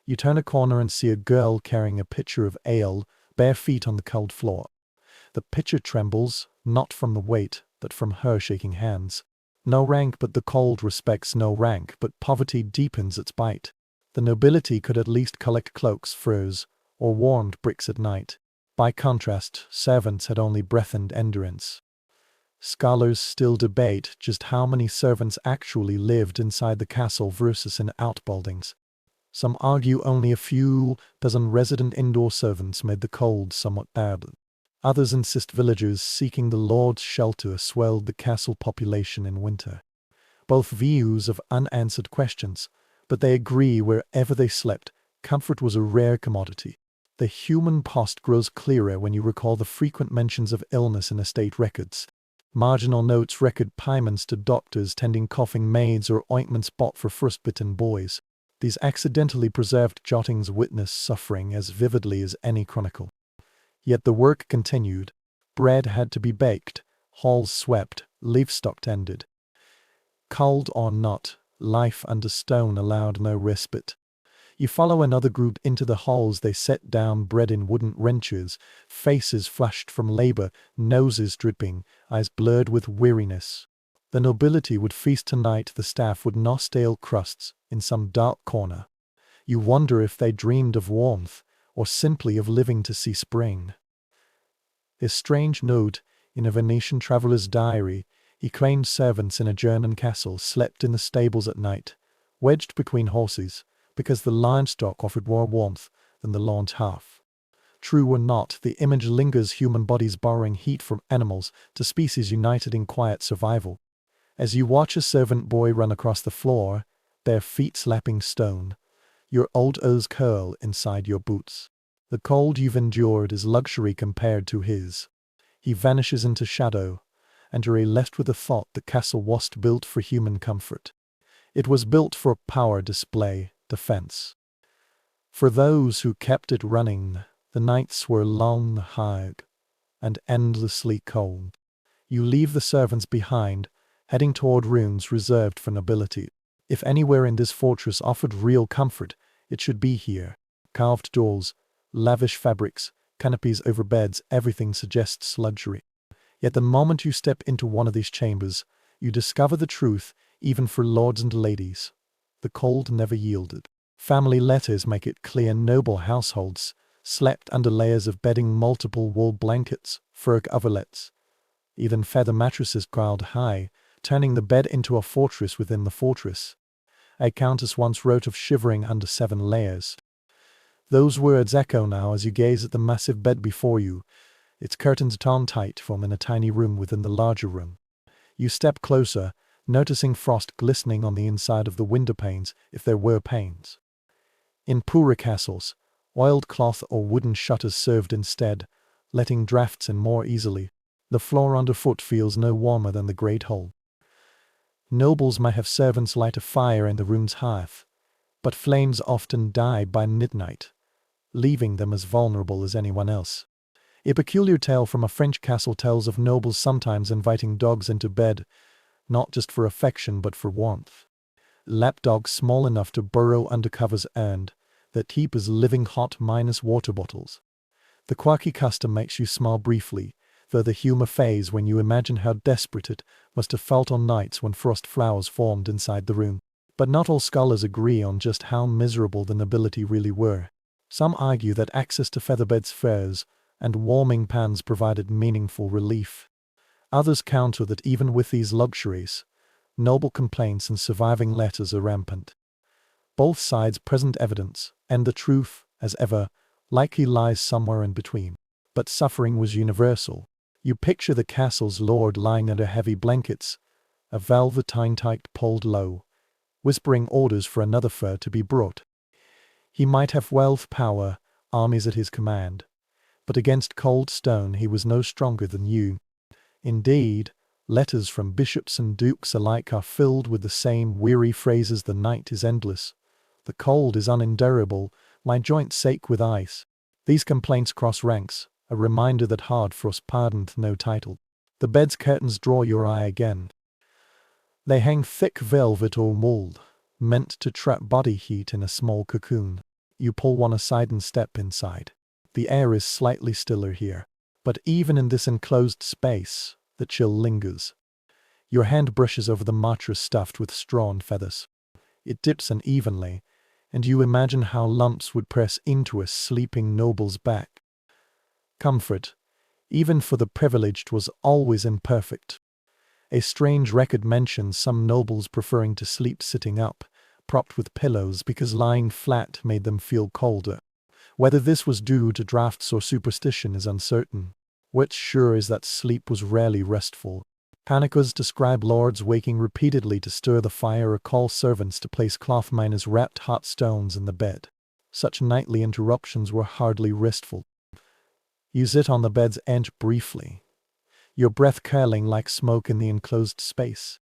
You turn a corner and see a girl carrying a pitcher of ale, bare feet on the cold floor. The pitcher trembles, not from the weight, but from her shaking hands. No rank but the cold respects no rank, but poverty deepens its bite. The nobility could at least collect cloaks, furs, or warmed bricks at night. By contrast, servants had only breath and endurance. Scholars still debate just how many servants actually lived inside the castle versus in outbuildings. Some argue only a few dozen resident indoor servants made the cold somewhat bearable. Others insist villagers seeking the Lord's shelter swelled the castle population in winter. Both views have unanswered questions, but they agree wherever they slept, comfort was a rare commodity. The human past grows clearer when you recall the frequent mentions of illness in estate records. Marginal notes record payments to doctors tending coughing maids or ointments bought for frostbitten boys. These accidentally preserved jottings witness suffering as vividly as any chronicle. Yet the work continued. Bread had to be baked, halls swept, livestock tended. Cold or not, life under stone allowed no respite. You follow another group into the halls. They set down bread in wooden wrenches, faces flushed from labor, noses dripping, eyes blurred with weariness. The nobility would feast tonight, the staff would gnaw stale crusts in some dark corner. You wonder if they dreamed of warmth, or simply of living to see spring. A strange note in a Venetian traveller's diary, he claimed servants in a German castle slept in the stables at night, wedged between horses, because the livestock offered more warmth than the lawn's hearth. True or not, the image lingers, human bodies borrowing heat from animals to species united in quiet survival. As you watch a servant boy run across the floor, bare feet slapping stone, your old toes curl inside your boots. The cold you've endured is luxury compared to his. He vanishes into shadow, and you're left with the thought the castle wasn't built for human comfort. It was built for power display, defense. For those who kept it running, the nights were long, hard, and endlessly cold. You leave the servants behind, heading toward rooms reserved for nobility. If anywhere in this fortress offered real comfort, it should be here. Carved doors, lavish fabrics, canopies over beds, everything suggests luxury. Yet the moment you step into one of these chambers, you discover the truth, even for lords and ladies. The cold never yielded. Family letters make it clear noble households slept under layers of bedding, multiple wool blankets, fur coverlets, even feather mattresses piled high, turning the bed into a fortress within the fortress. A countess once wrote of shivering under 7 layers. Those words echo now as you gaze at the massive bed before you, its curtains drawn tight from in a tiny room within the larger room. You step closer, noticing frost glistening on the inside of the window panes, if there were panes. In poorer castles, oiled cloth or wooden shutters served instead, letting drafts in more easily. The floor underfoot feels no warmer than the great hall. Nobles may have servants light a fire in the room's hearth, but flames often die by midnight, leaving them as vulnerable as anyone else. A peculiar tale from a French castle tells of nobles sometimes inviting dogs into bed, not just for affection but for warmth. Lapdogs small enough to burrow under covers earned, their tipis living hot minus water bottles. The quirky custom makes you smile briefly, though the humor fades when you imagine how desperate it must have felt on nights when frost flowers formed inside the room. But not all scholars agree on just how miserable the nobility really were. Some argue that access to featherbeds, furs, and warming pans provided meaningful relief. Others counter that even with these luxuries, noble complaints and surviving letters are rampant. Both sides present evidence, and the truth, as ever, likely lies somewhere in between. But suffering was universal. You picture the castle's lord lying under heavy blankets, a velveteen tight pulled low, whispering orders for another fur to be brought. He might have wealth, power, armies at his command, but against cold stone he was no stronger than you. Indeed, letters from bishops and dukes alike are filled with the same weary phrases: the night is endless, the cold is unendurable, my joints ache with ice. These complaints cross ranks, a reminder that hard frost pardoned no title. The bed's curtains draw your eye again. They hang thick velvet or mold, meant to trap body heat in a small cocoon. You pull one aside and step inside. The air is slightly stiller here, but even in this enclosed space, the chill lingers. Your hand brushes over the mattress stuffed with straw and feathers. It dips unevenly, and you imagine how lumps would press into a sleeping noble's back. Comfort, even for the privileged, was always imperfect. A strange record mentions some nobles preferring to sleep sitting up, propped with pillows, because lying flat made them feel colder. Whether this was due to drafts or superstition is uncertain. What's sure is that sleep was rarely restful. Chronicles describe lords waking repeatedly to stir the fire or call servants to place cloth miners wrapped hot stones in the bed. Such nightly interruptions were hardly restful. You sit on the bed's edge briefly, your breath curling like smoke in the enclosed space.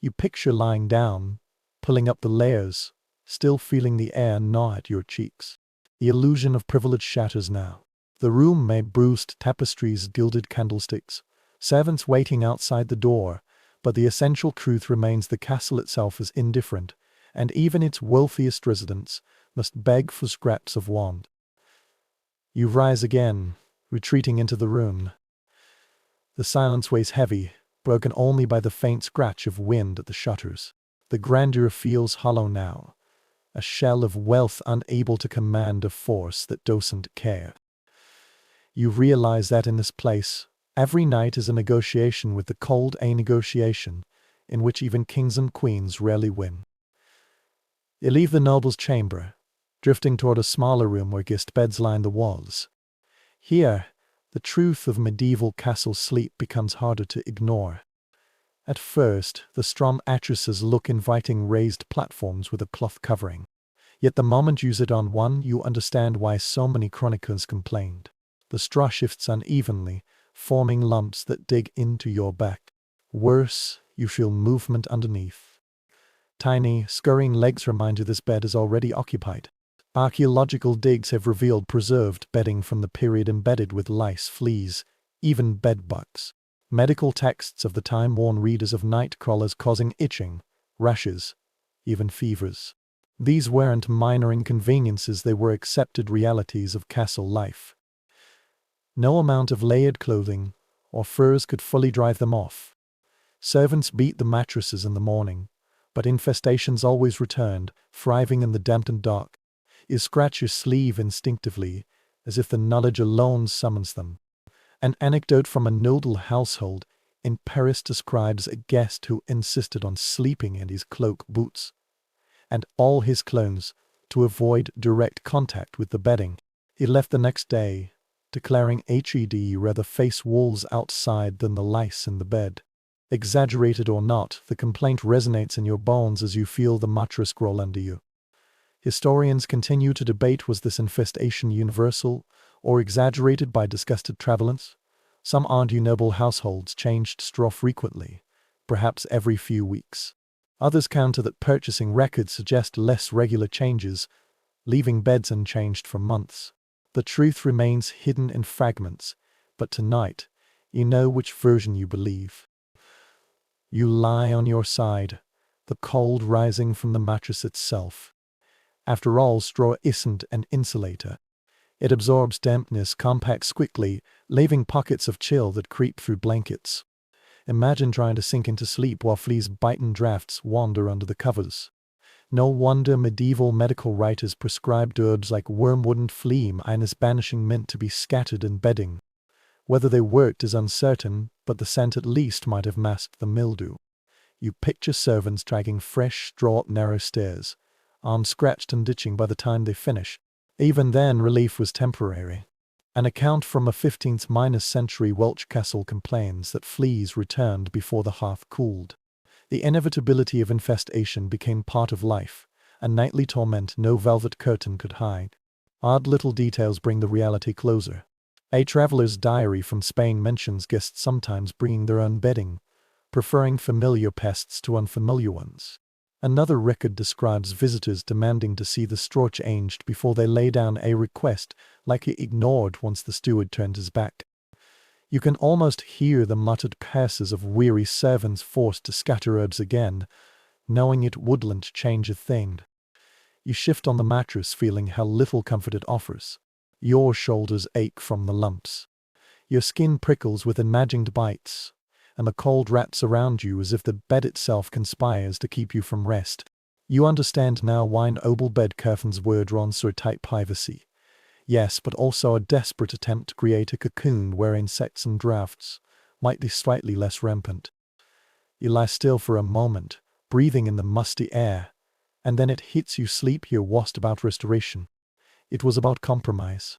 You picture lying down, pulling up the layers, still feeling the air gnaw at your cheeks. The illusion of privilege shatters now. The room may bruised tapestries, gilded candlesticks, servants waiting outside the door, but the essential truth remains: the castle itself is indifferent, and even its wealthiest residents must beg for scraps of want. You rise again, retreating into the room. The silence weighs heavy, broken only by the faint scratch of wind at the shutters. The grandeur feels hollow now, a shell of wealth unable to command a force that doesn't care. You realize that in this place, every night is a negotiation with the cold, a negotiation in which even kings and queens rarely win. You leave the noble's chamber, drifting toward a smaller room where guest beds line the walls. Here, the truth of medieval castle sleep becomes harder to ignore. At first, the straw mattresses look inviting, raised platforms with a cloth covering. Yet the moment you sit on one, you understand why so many chroniclers complained. The straw shifts unevenly, forming lumps that dig into your back. Worse, you feel movement underneath. Tiny, scurrying legs remind you this bed is already occupied. Archaeological digs have revealed preserved bedding from the period embedded with lice, fleas, even bedbugs. Medical texts of the time warn readers of night crawlers causing itching, rashes, even fevers. These weren't minor inconveniences, they were accepted realities of castle life. No amount of layered clothing or furs could fully drive them off. Servants beat the mattresses in the morning, but infestations always returned, thriving in the damp and dark. You scratch your sleeve instinctively, as if the knowledge alone summons them. An anecdote from a nodal household in Paris describes a guest who insisted on sleeping in his cloak, boots, and all his clothes to avoid direct contact with the bedding. He left the next day, declaring he'd rather face wolves outside than the lice in the bed. Exaggerated or not, the complaint resonates in your bones as you feel the mattress crawl under you. Historians continue to debate: was this infestation universal or exaggerated by disgusted travelers? Some argue noble households changed straw frequently, perhaps every few weeks. Others counter that purchasing records suggest less regular changes, leaving beds unchanged for months. The truth remains hidden in fragments, but tonight, you know which version you believe. You lie on your side, the cold rising from the mattress itself. After all, straw isn't an insulator. It absorbs dampness, compacts quickly, leaving pockets of chill that creep through blankets. Imagine trying to sink into sleep while fleas-biting drafts wander under the covers. No wonder medieval medical writers prescribed herbs like wormwood and phlegm and as banishing mint to be scattered in bedding. Whether they worked is uncertain, but the scent at least might have masked the mildew. You picture servants dragging fresh straw up narrow stairs, arms scratched and ditching by the time they finish. Even then, relief was temporary. An account from a 15th-century Welsh castle complains that fleas returned before the hearth cooled. The inevitability of infestation became part of life, a nightly torment no velvet curtain could hide. Odd little details bring the reality closer. A traveler's diary from Spain mentions guests sometimes bringing their own bedding, preferring familiar pests to unfamiliar ones. Another record describes visitors demanding to see the straw changed before they lay down, a request likely ignored once the steward turned his back. You can almost hear the muttered curses of weary servants forced to scatter herbs again, knowing it wouldn't change a thing. You shift on the mattress, feeling how little comfort it offers. Your shoulders ache from the lumps. Your skin prickles with imagined bites, and the cold wraps around you as if the bed itself conspires to keep you from rest. You understand now why an oval bed curtains were drawn so tight privacy. Yes, but also a desperate attempt to create a cocoon where insects and drafts might be slightly less rampant. You lie still for a moment, breathing in the musty air, and then it hits you. Sleep here wasn't about restoration. It was about compromise.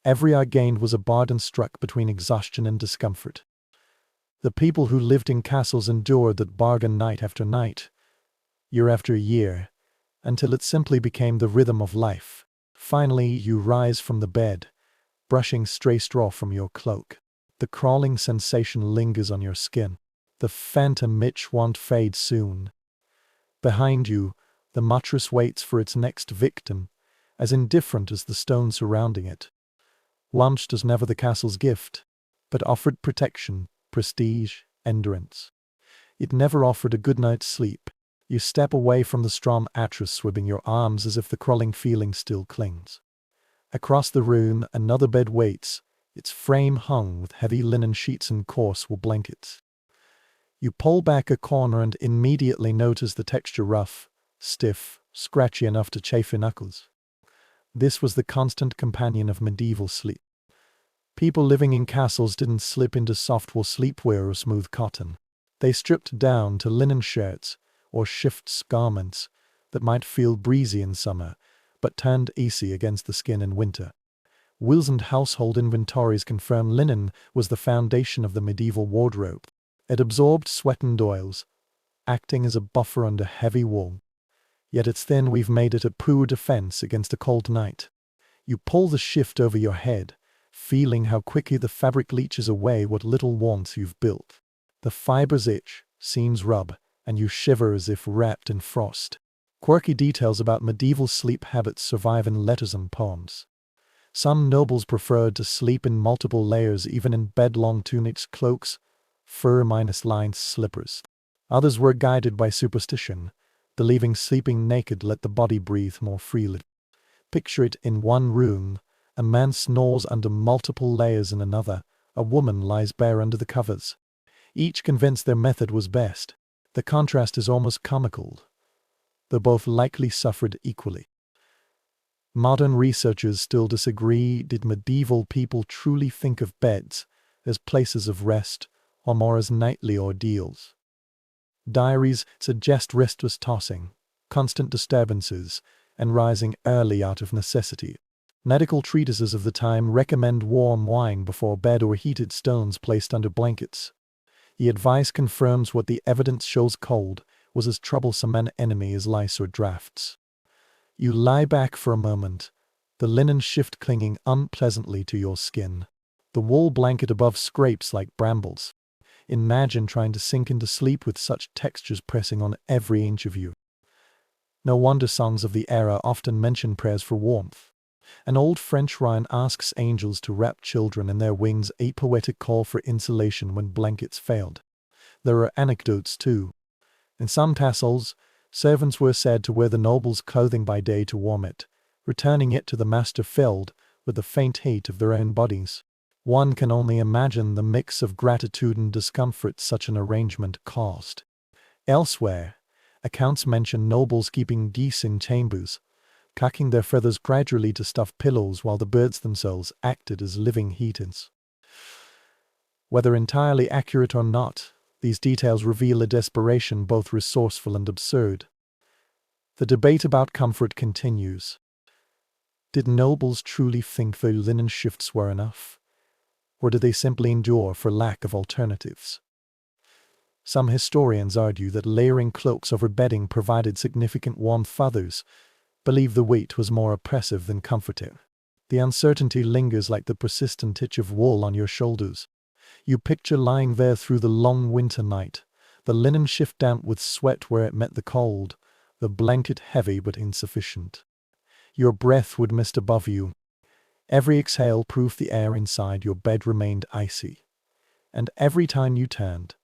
Every hour gained was a bargain struck between exhaustion and discomfort. The people who lived in castles endured that bargain night after night, year after year, until it simply became the rhythm of life. Finally, you rise from the bed, brushing stray straw from your cloak. The crawling sensation lingers on your skin. The phantom itch won't fade soon. Behind you, the mattress waits for its next victim, as indifferent as the stone surrounding it. Lunch was never the castle's gift, but offered protection, prestige, endurance. It never offered a good night's sleep. You step away from the strong mattress, swimming your arms as if the crawling feeling still clings. Across the room, another bed waits, its frame hung with heavy linen sheets and coarse wool blankets. You pull back a corner and immediately notice the texture rough, stiff, scratchy enough to chafe your knuckles. This was the constant companion of medieval sleep. People living in castles didn't slip into soft wool sleepwear or smooth cotton. They stripped down to linen shirts, or shifts garments that might feel breezy in summer, but turned icy against the skin in winter. Wills and household inventories confirm linen was the foundation of the medieval wardrobe. It absorbed sweat and oils, acting as a buffer under heavy wool. Yet its thin weave made it a poor defense against a cold night. You pull the shift over your head, feeling how quickly the fabric leaches away what little warmth you've built. The fibers itch, seams rub, and you shiver as if wrapped in frost. Quirky details about medieval sleep habits survive in letters and poems. Some nobles preferred to sleep in multiple layers, even in bed-long tunics, cloaks, fur-lined slippers. Others were guided by superstition, believing sleeping naked let the body breathe more freely. Picture it: in one room, a man snores under multiple layers; in another, a woman lies bare under the covers. Each convinced their method was best. The contrast is almost comical, though both likely suffered equally. Modern researchers still disagree. Did medieval people truly think of beds as places of rest, or more as nightly ordeals? Diaries suggest restless tossing, constant disturbances, and rising early out of necessity. Medical treatises of the time recommend warm wine before bed or heated stones placed under blankets. The advice confirms what the evidence shows: cold was as troublesome an enemy as lice or drafts. You lie back for a moment, the linen shift clinging unpleasantly to your skin. The wool blanket above scrapes like brambles. Imagine trying to sink into sleep with such textures pressing on every inch of you. No wonder songs of the era often mention prayers for warmth. An old French rhyme asks angels to wrap children in their wings, a poetic call for insulation when blankets failed. There are anecdotes too. In some castles, servants were said to wear the noble's clothing by day to warm it, returning it to the master filled with the faint heat of their own bodies. One can only imagine the mix of gratitude and discomfort such an arrangement caused. Elsewhere, accounts mention nobles keeping geese in chambers, cocking their feathers gradually to stuff pillows while the birds themselves acted as living heaters. Whether entirely accurate or not, these details reveal a desperation both resourceful and absurd. The debate about comfort continues. Did nobles truly think their linen shifts were enough? Or did they simply endure for lack of alternatives? Some historians argue that layering cloaks over bedding provided significant warmth. Others believe the weight was more oppressive than comforting. The uncertainty lingers like the persistent itch of wool on your shoulders. You picture lying there through the long winter night, the linen shift damp with sweat where it met the cold, the blanket heavy but insufficient. Your breath would mist above you. Every exhale proved the air inside your bed remained icy. And every time you turned,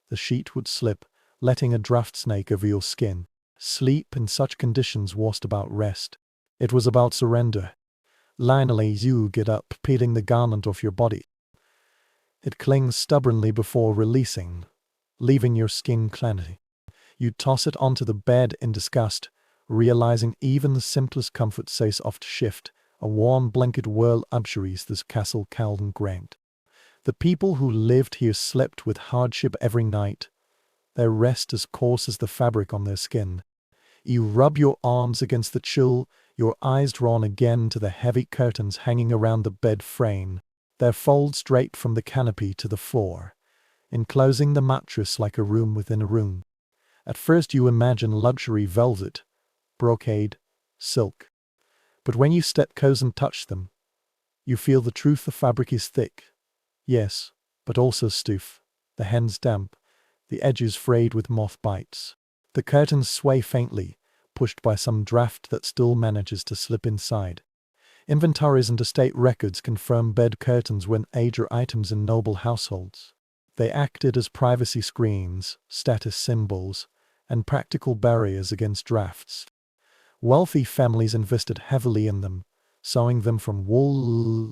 the sheet would slip, letting a draft snake over your skin. Sleep in such conditions wasn't about rest. It was about surrender. Finally, you get up, peeling the garment off your body. It clings stubbornly before releasing, leaving your skin clammy. You toss it onto the bed in disgust, realizing even the simplest comfort says oft shift, a warm blanket whirl upsheries this castle Calden Grant. The people who lived here slept with hardship every night, their rest as coarse as the fabric on their skin. You rub your arms against the chill, your eyes drawn again to the heavy curtains hanging around the bed frame, their folds draped from the canopy to the floor, enclosing the mattress like a room within a room. At first you imagine luxury velvet, brocade, silk. But when you step close and touch them, you feel the truth. The fabric is thick, yes, but also stiff, the hands damp, the edges frayed with moth bites. The curtains sway faintly, pushed by some draft that still manages to slip inside. Inventories and estate records confirm bed curtains were major items in noble households. They acted as privacy screens, status symbols, and practical barriers against drafts. Wealthy families invested heavily in them, sewing them from wool,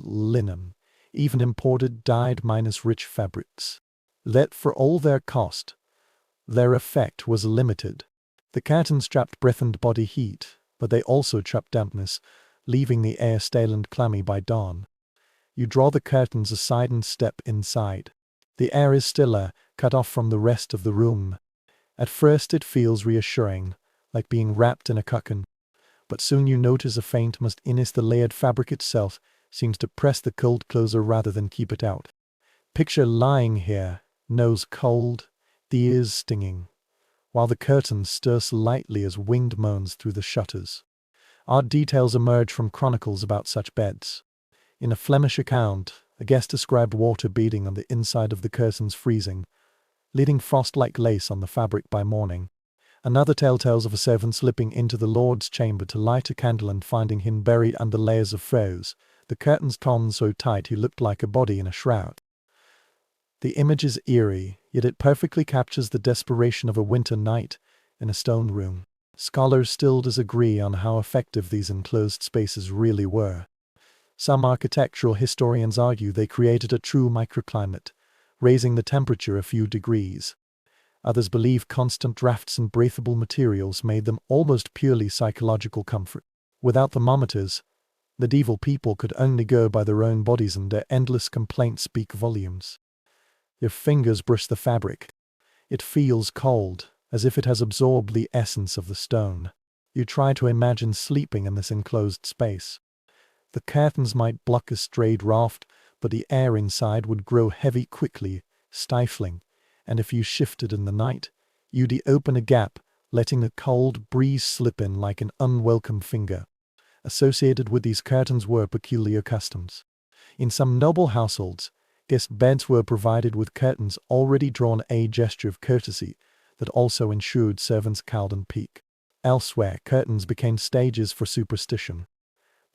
linen, even imported dyed minus rich fabrics. Yet for all their cost, their effect was limited. The curtains trapped breath and body heat, but they also trapped dampness, leaving the air stale and clammy by dawn. You draw the curtains aside and step inside. The air is stiller, cut off from the rest of the room. At first it feels reassuring, like being wrapped in a cocoon. But soon you notice a faint mustiness. The layered fabric itself seems to press the cold closer rather than keep it out. Picture lying here, nose cold, the ears stinging, while the curtains stir slightly as wind moans through the shutters. Odd details emerge from chronicles about such beds. In a Flemish account, a guest described water beading on the inside of the curtains freezing, leaving frost-like lace on the fabric by morning. Another tale tells of a servant slipping into the Lord's chamber to light a candle and finding him buried under layers of furs, the curtains drawn so tight he looked like a body in a shroud. The image is eerie, yet it perfectly captures the desperation of a winter night in a stone room. Scholars still disagree on how effective these enclosed spaces really were. Some architectural historians argue they created a true microclimate, raising the temperature a few degrees. Others believe constant drafts and breathable materials made them almost purely psychological comfort. Without thermometers, medieval people could only go by their own bodies, and their endless complaints speak volumes. Your fingers brush the fabric. It feels cold, as if it has absorbed the essence of the stone. You try to imagine sleeping in this enclosed space. The curtains might block a stray draught, but the air inside would grow heavy quickly, stifling, and if you shifted in the night, you'd open a gap, letting a cold breeze slip in like an unwelcome finger. Associated with these curtains were peculiar customs. In some noble households, guest beds were provided with curtains already drawn, a gesture of courtesy that also ensured servants cowed and peak. Elsewhere, curtains became stages for superstition.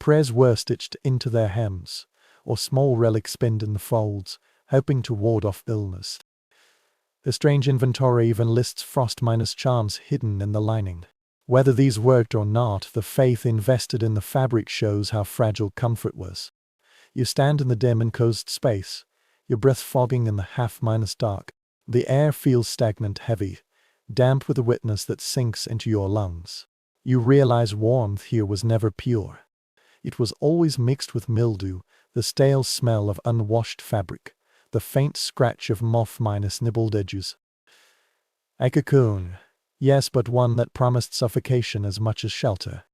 Prayers were stitched into their hems, or small relics pinned in the folds, hoping to ward off illness. The strange inventory even lists frost-minus charms hidden in the lining. Whether these worked or not, the faith invested in the fabric shows how fragile comfort was. You stand in the dim enclosed space, your breath fogging in the half-dark. The air feels stagnant, heavy, damp with a wetness that sinks into your lungs. You realize warmth here was never pure. It was always mixed with mildew, the stale smell of unwashed fabric, the faint scratch of moth-nibbled edges. A cocoon. Yes, but one that promised suffocation as much as shelter.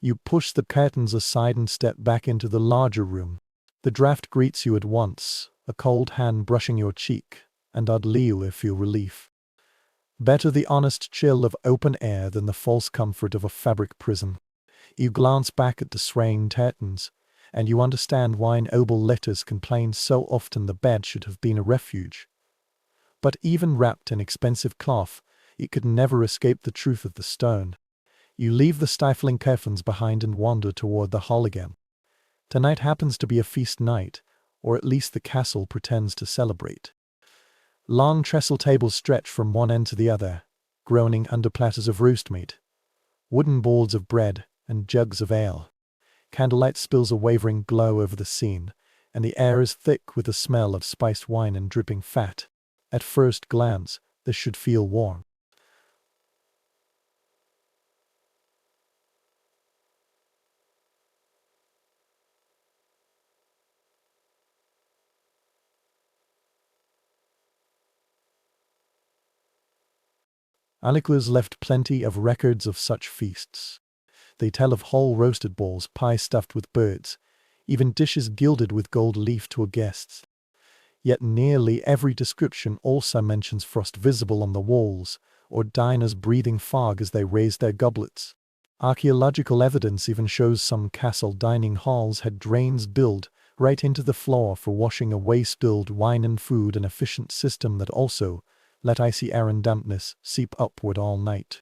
You push the curtains aside and step back into the larger room. The draft greets you at once, a cold hand brushing your cheek, and oddly you feel relief. Better the honest chill of open air than the false comfort of a fabric prison. You glance back at the swaying curtains, and you understand why noble letters complain so often the bed should have been a refuge. But even wrapped in expensive cloth, it could never escape the truth of the stone. You leave the stifling curtains behind and wander toward the hall again. Tonight happens to be a feast night, or at least the castle pretends to celebrate. Long trestle tables stretch from one end to the other, groaning under platters of roast meat, wooden boards of bread, and jugs of ale. Candlelight spills a wavering glow over the scene, and the air is thick with the smell of spiced wine and dripping fat. At first glance, this should feel warm. Chroniclers left plenty of records of such feasts. They tell of whole roasted balls, pie stuffed with birds, even dishes gilded with gold leaf to guests. Yet nearly every description also mentions frost visible on the walls, or diners breathing fog as they raise their goblets. Archaeological evidence even shows some castle dining halls had drains built right into the floor for washing away spilled wine and food, an efficient system that also let icy air and dampness seep upward all night.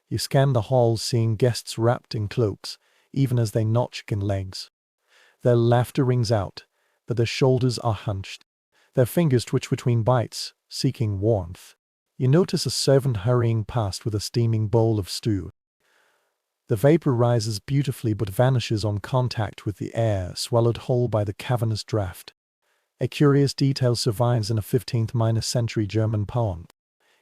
You scan the halls, seeing guests wrapped in cloaks, even as they notch in legs. Their laughter rings out, but their shoulders are hunched. Their fingers twitch between bites, seeking warmth. You notice a servant hurrying past with a steaming bowl of stew. The vapor rises beautifully but vanishes on contact with the air, swallowed whole by the cavernous draught. A curious detail survives in a 15th-century German poem.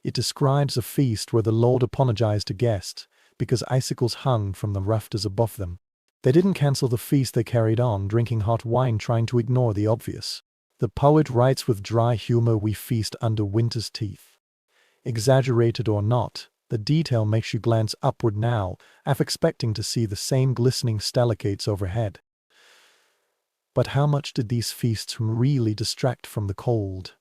It describes a feast where the Lord apologized to guests because icicles hung from the rafters above them. They didn't cancel the feast, they carried on, drinking hot wine, trying to ignore the obvious. The poet writes with dry humor, "We feast under winter's teeth." Exaggerated or not, the detail makes you glance upward now, half expecting to see the same glistening stalactites overhead. But how much did these feasts really distract from the cold?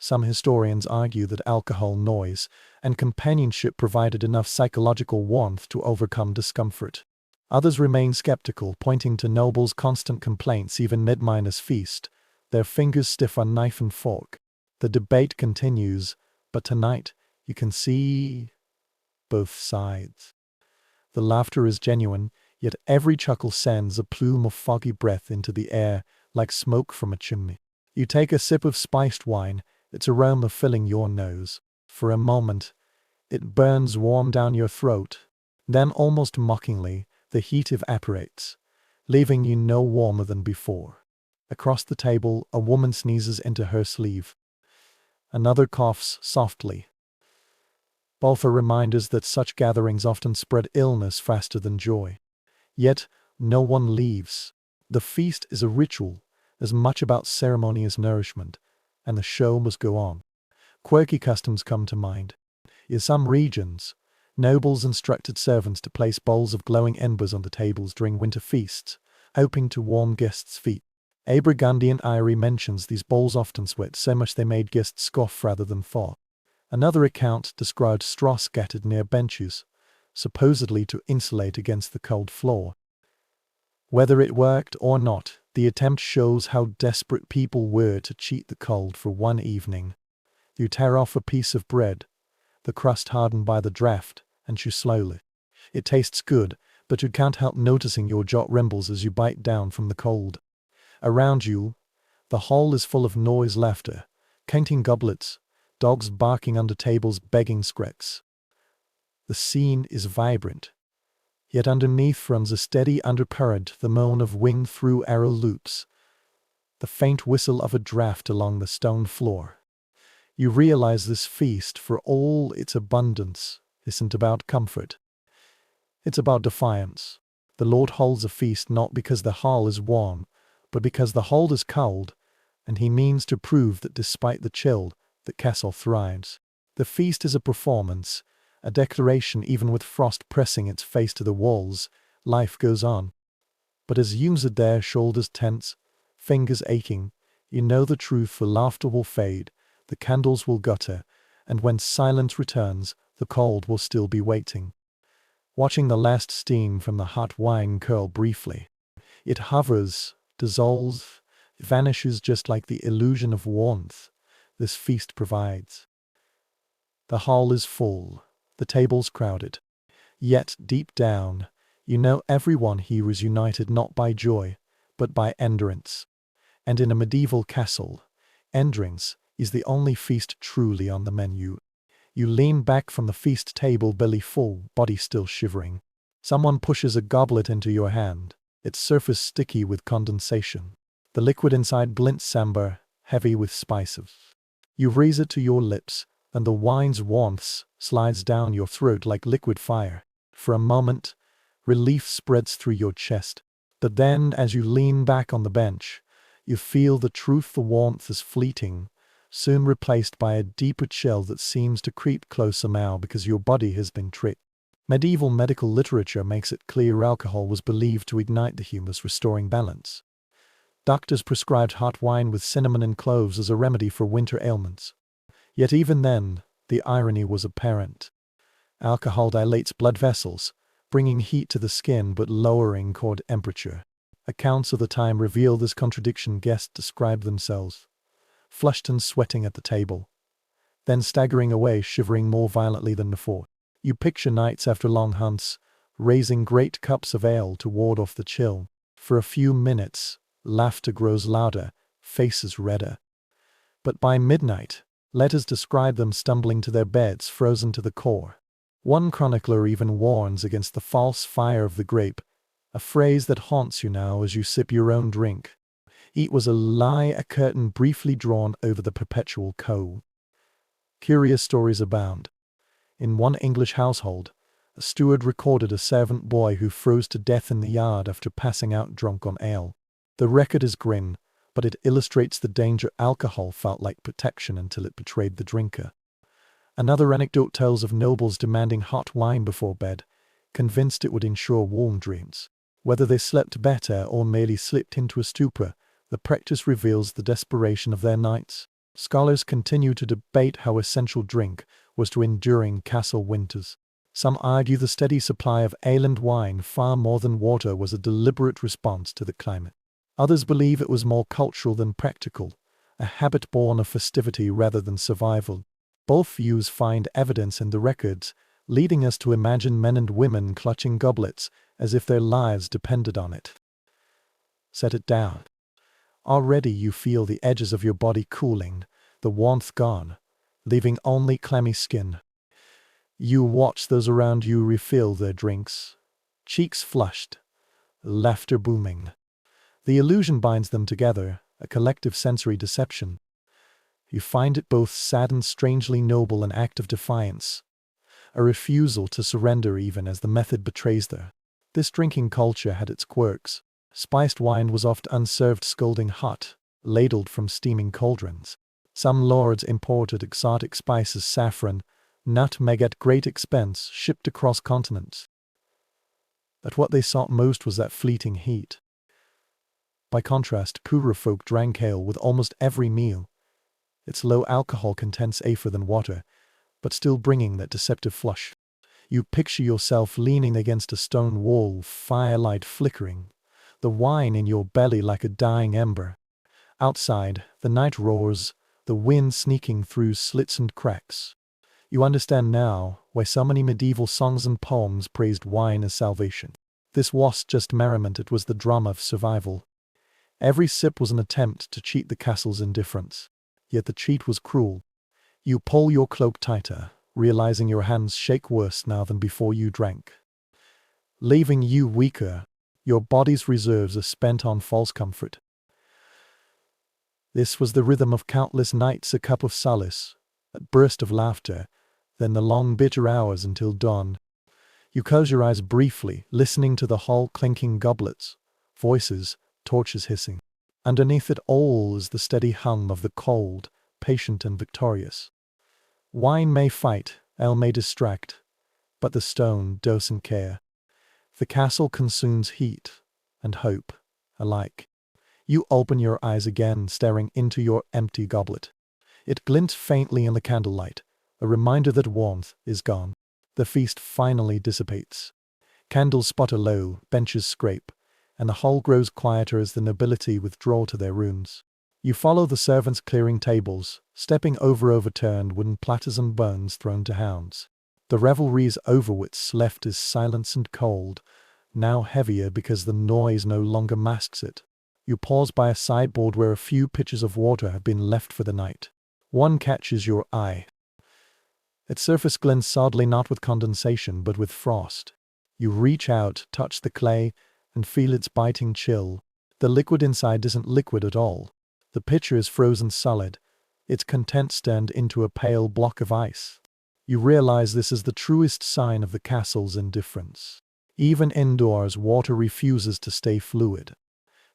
Some historians argue that alcohol, noise, and companionship provided enough psychological warmth to overcome discomfort. Others remain skeptical, pointing to nobles' constant complaints even mid-minus feast, their fingers stiff on knife and fork. The debate continues, but tonight you can see both sides. The laughter is genuine, yet every chuckle sends a plume of foggy breath into the air, like smoke from a chimney. You take a sip of spiced wine, its aroma filling your nose. For a moment, it burns warm down your throat. Then, almost mockingly, the heat evaporates, leaving you no warmer than before. Across the table, a woman sneezes into her sleeve. Another coughs softly. Both are reminders that such gatherings often spread illness faster than joy. Yet, no one leaves. The feast is a ritual, as much about ceremony as nourishment, and the show must go on. Quirky customs come to mind. In some regions, nobles instructed servants to place bowls of glowing embers on the tables during winter feasts, hoping to warm guests' feet. A Burgundian Eyrie mentions these bowls often sweat so much they made guests scoff rather than thaw. Another account described straw scattered near benches, supposedly to insulate against the cold floor. Whether it worked or not, the attempt shows how desperate people were to cheat the cold for one evening. You tear off a piece of bread, the crust hardened by the draft, and chew slowly. It tastes good, but you can't help noticing your jaw trembles as you bite down from the cold. Around you, the hall is full of noise, laughter, clinking goblets, dogs barking under tables, begging scraps. The scene is vibrant, yet underneath runs a steady undercurrent, the moan of wind through arrow loops, the faint whistle of a draft along the stone floor. You realize this feast, for all its abundance, isn't about comfort. It's about defiance. The Lord holds a feast not because the hall is warm, but because the hold is cold, and he means to prove that despite the chill, the castle thrives. The feast is a performance, a declaration. Even with frost pressing its face to the walls, life goes on. But as you sit there, shoulders tense, fingers aching, you know the truth, for laughter will fade, the candles will gutter, and when silence returns, the cold will still be waiting. Watching the last steam from the hot wine curl briefly. It hovers, dissolves, vanishes just like the illusion of warmth this feast provides. The hall is full, the tables crowded. Yet, deep down, you know everyone here is united not by joy, but by endurance. And in a medieval castle, endurance is the only feast truly on the menu. You lean back from the feast table, belly full, body still shivering. Someone pushes a goblet into your hand, its surface sticky with condensation. The liquid inside glints amber, heavy with spices. You raise it to your lips, and the wine's warmth slides down your throat like liquid fire. For a moment, relief spreads through your chest. But then, as you lean back on the bench, you feel the truth. The warmth is fleeting, soon replaced by a deeper chill that seems to creep closer now because your body has been tricked. Medieval medical literature makes it clear alcohol was believed to ignite the humus, restoring balance. Doctors prescribed hot wine with cinnamon and cloves as a remedy for winter ailments. Yet even then, the irony was apparent. Alcohol dilates blood vessels, bringing heat to the skin but lowering core temperature. Accounts of the time reveal this contradiction. Guests describe themselves flushed and sweating at the table, then staggering away, shivering more violently than before. You picture nights after long hunts, raising great cups of ale to ward off the chill. For a few minutes, laughter grows louder, faces redder. But by midnight, letters describe them stumbling to their beds, frozen to the core. One chronicler even warns against the false fire of the grape, a phrase that haunts you now as you sip your own drink. It was a lie, a curtain briefly drawn over the perpetual cold. Curious stories abound. In one English household, a steward recorded a servant boy who froze to death in the yard after passing out drunk on ale. The record is grim, but it illustrates the danger. Alcohol felt like protection until it betrayed the drinker. Another anecdote tells of nobles demanding hot wine before bed, convinced it would ensure warm dreams. Whether they slept better or merely slipped into a stupor, the practice reveals the desperation of their nights. Scholars continue to debate how essential drink was to enduring castle winters. Some argue the steady supply of ale and wine, far more than water, was a deliberate response to the climate. Others believe it was more cultural than practical, a habit born of festivity rather than survival. Both views find evidence in the records, leading us to imagine men and women clutching goblets as if their lives depended on it. Set it down. Already you feel the edges of your body cooling, the warmth gone, leaving only clammy skin. You watch those around you refill their drinks, cheeks flushed, laughter booming. The illusion binds them together, a collective sensory deception. You find it both sad and strangely noble, an act of defiance, a refusal to surrender even as the method betrays them. This drinking culture had its quirks. Spiced wine was oft unserved scalding hot, ladled from steaming cauldrons. Some lords imported exotic spices, saffron, nutmeg at great expense, shipped across continents. But what they sought most was that fleeting heat. By contrast, poorer folk drank ale with almost every meal, its low alcohol content safer than water, but still bringing that deceptive flush. You picture yourself leaning against a stone wall, firelight flickering, the wine in your belly like a dying ember. Outside, the night roars, the wind sneaking through slits and cracks. You understand now why so many medieval songs and poems praised wine as salvation. This wasn't just merriment, it was the drama of survival. Every sip was an attempt to cheat the castle's indifference. Yet the cheat was cruel. You pull your cloak tighter, realizing your hands shake worse now than before you drank, leaving you weaker. Your body's reserves are spent on false comfort. This was the rhythm of countless nights, a cup of solace, a burst of laughter, then the long bitter hours until dawn. You close your eyes briefly, listening to the hall clinking goblets, voices, torches hissing. Underneath it all is the steady hum of the cold, patient and victorious. Wine may fight, ale may distract, but the stone doesn't care. The castle consumes heat and hope alike. You open your eyes again, staring into your empty goblet. It glints faintly in the candlelight, a reminder that warmth is gone. The feast finally dissipates. Candles sputter low, benches scrape, and the hall grows quieter as the nobility withdraw to their rooms. You follow the servants clearing tables, stepping over overturned wooden platters and bones thrown to hounds. The revelry's over what's left is silence and cold, now heavier because the noise no longer masks it. You pause by a sideboard where a few pitchers of water have been left for the night. One catches your eye. Its surface glints oddly, not with condensation but with frost. You reach out, touch the clay, and feel its biting chill. The liquid inside isn't liquid at all. The pitcher is frozen solid, its contents turned into a pale block of ice. You realize this is the truest sign of the castle's indifference. Even indoors, water refuses to stay fluid.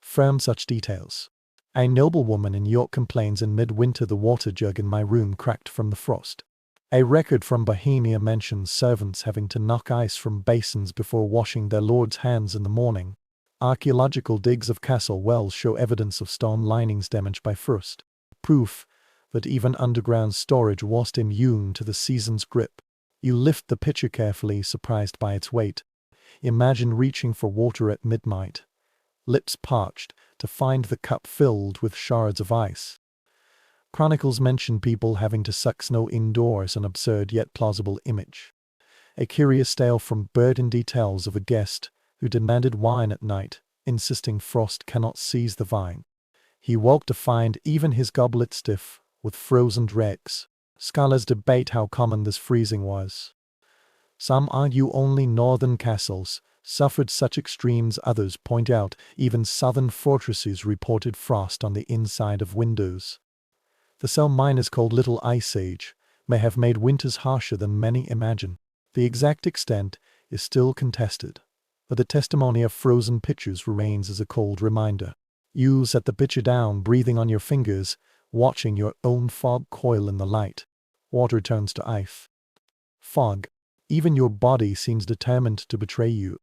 From such details. A noblewoman in York complains in midwinter the water jug in my room cracked from the frost. A record from Bohemia mentions servants having to knock ice from basins before washing their lord's hands in the morning. Archaeological digs of castle wells show evidence of stone linings damaged by frost. Proof that even underground storage wasn't immune to the season's grip. You lift the pitcher carefully, surprised by its weight. Imagine reaching for water at midnight, lips parched, to find the cup filled with shards of ice. Chronicles mention people having to suck snow indoors, an absurd yet plausible image. A curious tale from Burgundy tells of a guest who demanded wine at night, insisting frost cannot seize the vine. He woke to find even his goblet stiff with frozen dregs. Scholars debate how common this freezing was. Some argue only northern castles suffered such extremes, others point out even southern fortresses reported frost on the inside of windows. The cell miners called Little Ice Age may have made winters harsher than many imagine. The exact extent is still contested, but the testimony of frozen pitchers remains as a cold reminder. You set the pitcher down, breathing on your fingers, watching your own fog coil in the light. Water turns to ice. Fog. Even your body seems determined to betray you.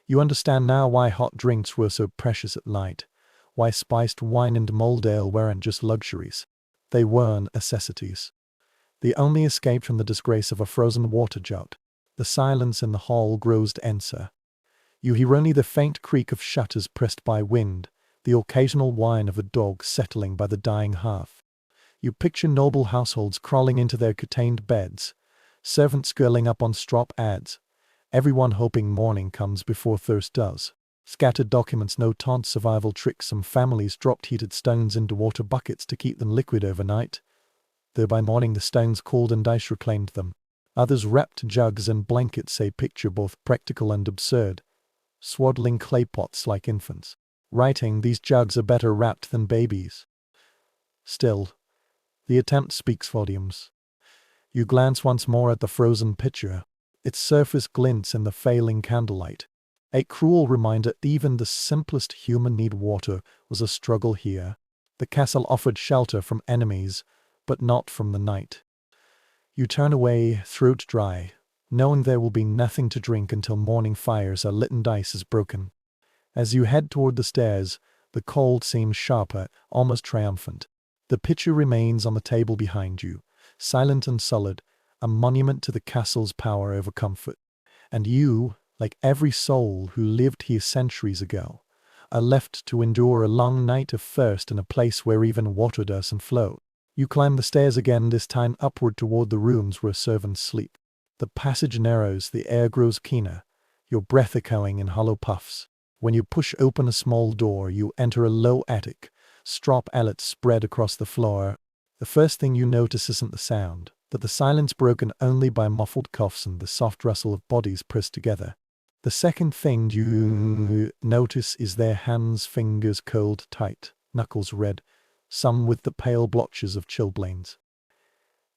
You understand now why hot drinks were so precious at night, why spiced wine and mulled ale weren't just luxuries. They were necessities. The only escape from the disgrace of a frozen water jug. The silence in the hall grows denser. You hear only the faint creak of shutters pressed by wind, the occasional whine of a dog settling by the dying hearth. You picture noble households crawling into their curtained beds, servants curling up on strop ads, everyone hoping morning comes before thirst does. Scattered documents note taunt survival tricks. Some families dropped heated stones into water buckets to keep them liquid overnight, though by morning the stones cooled and ice reclaimed them. Others wrapped jugs in blankets, a picture both practical and absurd, swaddling clay pots like infants. Writing, these jugs are better wrapped than babies. Still, the attempt speaks volumes. You glance once more at the frozen pitcher. Its surface glints in the failing candlelight. A cruel reminder even the simplest human need water was a struggle here. The castle offered shelter from enemies, but not from the night. You turn away, throat dry, knowing there will be nothing to drink until morning fires are lit and ice is broken. As you head toward the stairs, the cold seems sharper, almost triumphant. The pitcher remains on the table behind you, silent and solid, a monument to the castle's power over comfort. And you, like every soul who lived here centuries ago, are left to endure a long night of thirst in a place where even water doesn't flow. You climb the stairs again, this time upward toward the rooms where servants sleep. The passage narrows, the air grows keener, your breath echoing in hollow puffs. When you push open a small door, you enter a low attic, strop allets spread across the floor. The first thing you notice isn't the sound, but the silence broken only by muffled coughs and the soft rustle of bodies pressed together. The second thing you notice is their hands, fingers cold tight, knuckles red, some with the pale blotches of chilblains.